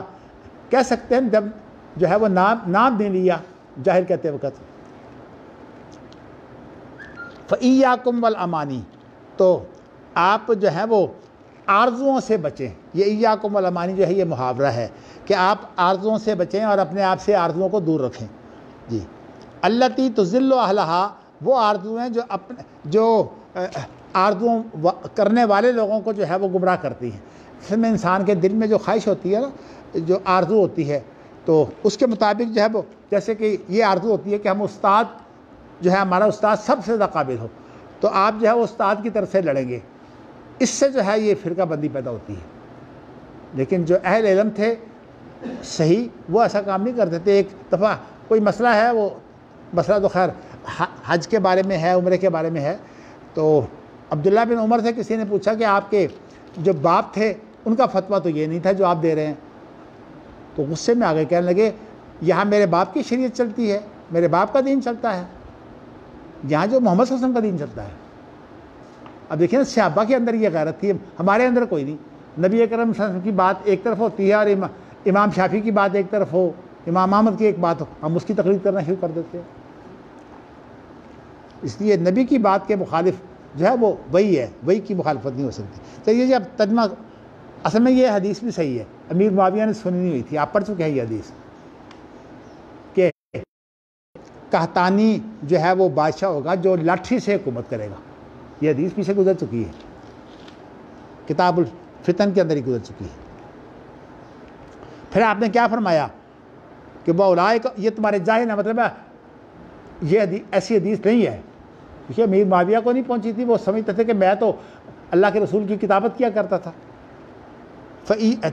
کہہ سکتے ہیں جب جو ہے وہ نام دے لیا جاہل کہتے وقت۔ فَإِيَّاكُمْ وَالْأَمَانِي، تو آپ جو ہیں وہ آرزوؤں سے بچیں، یہ ایاکم والامانی جو ہے یہ محاورہ ہے کہ آپ آرزوؤں سے بچیں اور اپنے آپ سے آرزوؤں کو دور رکھیں۔ جی التی تذل اہلہا، وہ آرزویں جو آرزوؤں کرنے والے لوگوں کو جو ہے وہ گمراہ کرتی ہیں۔ اس میں انسان کے دل میں جو خواہش ہوتی ہے نا، جو آرزو ہوتی ہے، تو اس کے مطابق جو ہے وہ جیسے کہ یہ آرزو ہوتی ہے کہ ہم استاد جو ہے ہمارا استاد سب سے زیادہ قابل ہو، تو آپ جو ہے وہ استاد کی طرف سے لڑیں گے، اس سے جو ہے یہ فرقہ بندی پیدا ہوتی ہے۔ لیکن جو اہل علم تھے صحیح، وہ ایسا کام نہیں کرتے تھے۔ ایک دفعہ کوئی مسئلہ ہے، وہ مسئلہ تو خیر حج کے بارے میں ہے، عمرے کے بارے میں ہے، تو عبداللہ بن عمر سے کسی نے پوچھا کہ آپ کے جو باپ تھے ان کا فتویٰ تو یہ نہیں تھا جو آپ دے رہے ہیں، تو غصے میں آ گئے، کہنے لگے یہاں میرے باپ کی شریعت چلتی ہے، میرے باپ کا دین چلتا ہے، یہاں جو محمد صلی اللہ علیہ وسلم کا دین چلتا ہے۔ اب دیکھیں صحابہ کے اندر یہ غیرت تھی، ہمارے اندر کوئی نہیں۔ نبی اکرم صلی اللہ علیہ وسلم کی بات ایک طرف ہوتی ہے اور امام شافعی کی بات ایک طرف ہو، امام احمد کی ایک بات ہو، ہم اس کی تقلید کرنا شروع کر دیتے ہیں۔ اس لیے نبی کی بات کے مخالف جو ہے وہ وہی ہے، وہی کی مخالفت نہیں ہو سکتی۔ چلیے جی اب ترجمہ، اصل میں یہ حدیث بھی صحیح ہے، امیر معاویہ نے سنی نہیں ہوئی تھی، آپ پڑھ چکے ہیں یہ حدیث کہ قحطانی جو ہے وہ بادشاہ ہوگا جو لاٹھی سے حکومت کرے گا، یہ حدیث پیچھے گزر چکی ہے، کتاب الفتن کے اندر ہی گزر چکی ہے۔ پھر آپ نے کیا فرمایا کہ وہ اولئک، یہ تمہارے جاہل ہے، مطلب ہے یہ حدیث ایسی حدیث نہیں ہے، کیونکہ امیر معاویہ کو نہیں پہنچی تھی، وہ سمجھتے تھے کہ میں تو اللہ کے رسول کی کتابت کیا کرتا تھا۔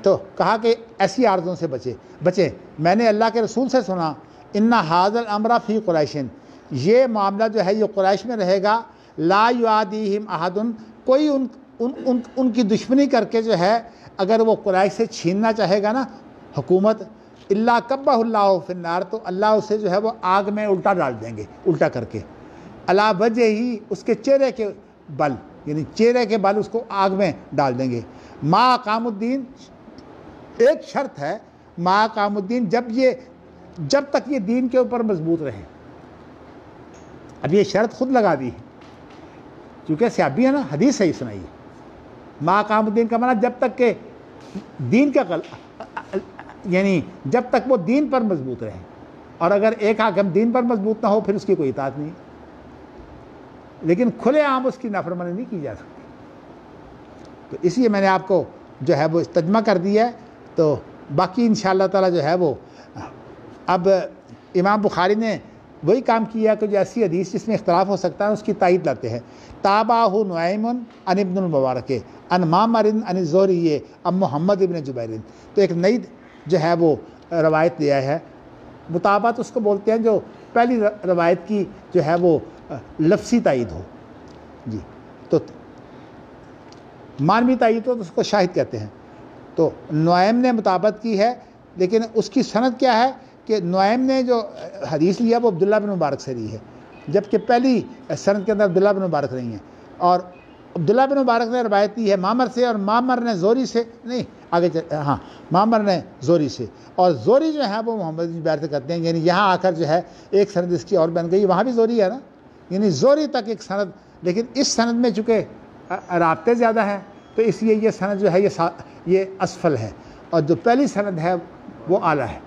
تو کہا کہ ایسی آرزوں سے بچیں، میں نے اللہ کے رسول سے سنا، ان ھذا الامر فی قریش، یہ معاملہ جو ہے یہ قریش میں رہے گا، لا یعادیہم احد، کوئی ان کی دشمنی کر کے جو ہے اگر وہ قریش سے چھیننا چاہے گا نا حکومت، الا کبہ اللہ فی النار، تو اللہ اسے جو ہے وہ آگ میں الٹا ڈال دیں گے، الٹا کر کے، علی وجہ ہی، اس کے چہرے کے بل، یعنی چہرے کے بل اس کو آگ میں ڈال دیں گے۔ ما اقام الدین، ایک شرط ہے، ما اقام الدین، جب تک یہ دین کے اوپر مضبوط رہے۔ اب یہ شرط خود لگا دی ہے کیونکہ صحابی ہے نا، حدیث صحیح سنائی ہے۔ ما اقام الدین کا معنی جب تک کہ دین کا یعنی جب تک وہ دین پر مضبوط رہے، اور اگر ایک حاکم دین پر مضبوط نہ ہو پھر اس کی کوئی اطاعت نہیں، لیکن کھلے عام اس کی نافرمانی نہیں کی جا سکتی۔ تو اس لیے میں نے آپ کو جو ہے وہ ترجمہ کر دیا ہے، تو باقی انشاءاللہ تعالی جو ہے وہ اب امام بخاری نے وہی کام کیا کہ جو ایسی حدیث جس میں اختلاف ہو سکتا ہے اس کی تائید لاتے ہیں۔ تابعہ نعیم عن ابن المبارک عن معمر عن الزہری عن محمد ابن جبیر، تو ایک نئی جو ہے وہ روایت لیا ہے۔ مطابقت اس کو بولتے ہیں جو پہلی روایت کی جو ہے وہ لفظی تائید ہو، جی، تو معنوی تائید ہو تو اس کو شاہد کہتے ہیں۔ تو نعیم نے مطابقت کی ہے، لیکن اس کی سند کیا ہے کہ نعیم نے جو حدیث لیا وہ عبداللہ بن مبارک سے لی ہے، جبکہ پہلی سند کے اندر عبداللہ بن مبارک نہیں ہے، اور عبداللہ بن مبارک نے روایت کی ہے معمر سے، اور معمر نے زہری سے، نہیں آگے ہاں معمر نے زہری سے، اور زہری جو ہے وہ محمد بن جبیر سے کرتے ہیں، یعنی یہاں آ کر جو ہے ایک سند اس کی اور بن گئی، وہاں بھی زہری ہے نا، یعنی زہری تک ایک سند، لیکن اس سند میں چونکہ رابطے زیادہ ہیں تو اس لیے یہ سند جو ہے یہ اسفل ہے، اور جو پہلی سند ہے وہ اعلیٰ ہے،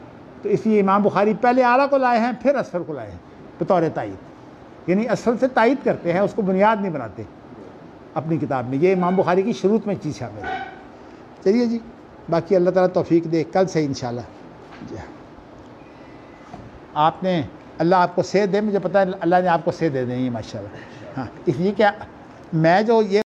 تو اس لیے امام بخاری پہلے اعلیٰ کو لائے ہیں پھر اسفل کو لائے ہیں بطور تائید، یعنی اسفل سے تائید کرتے ہیں، اس کو بنیاد نہیں بناتے اپنی کتاب میں، یہ امام بخاری کی شروع میں چیز شامل ہے۔ چلیے جی، باقی اللہ تعالیٰ توفیق دے، کل سے انشاءاللہ جی آپ نے، اللہ آپ کو صحت دے، مجھے پتہ ہے اللہ نے آپ کو صحت دے دیں ماشاءاللہ، ہاں، اس لیے کہ میں جو یہ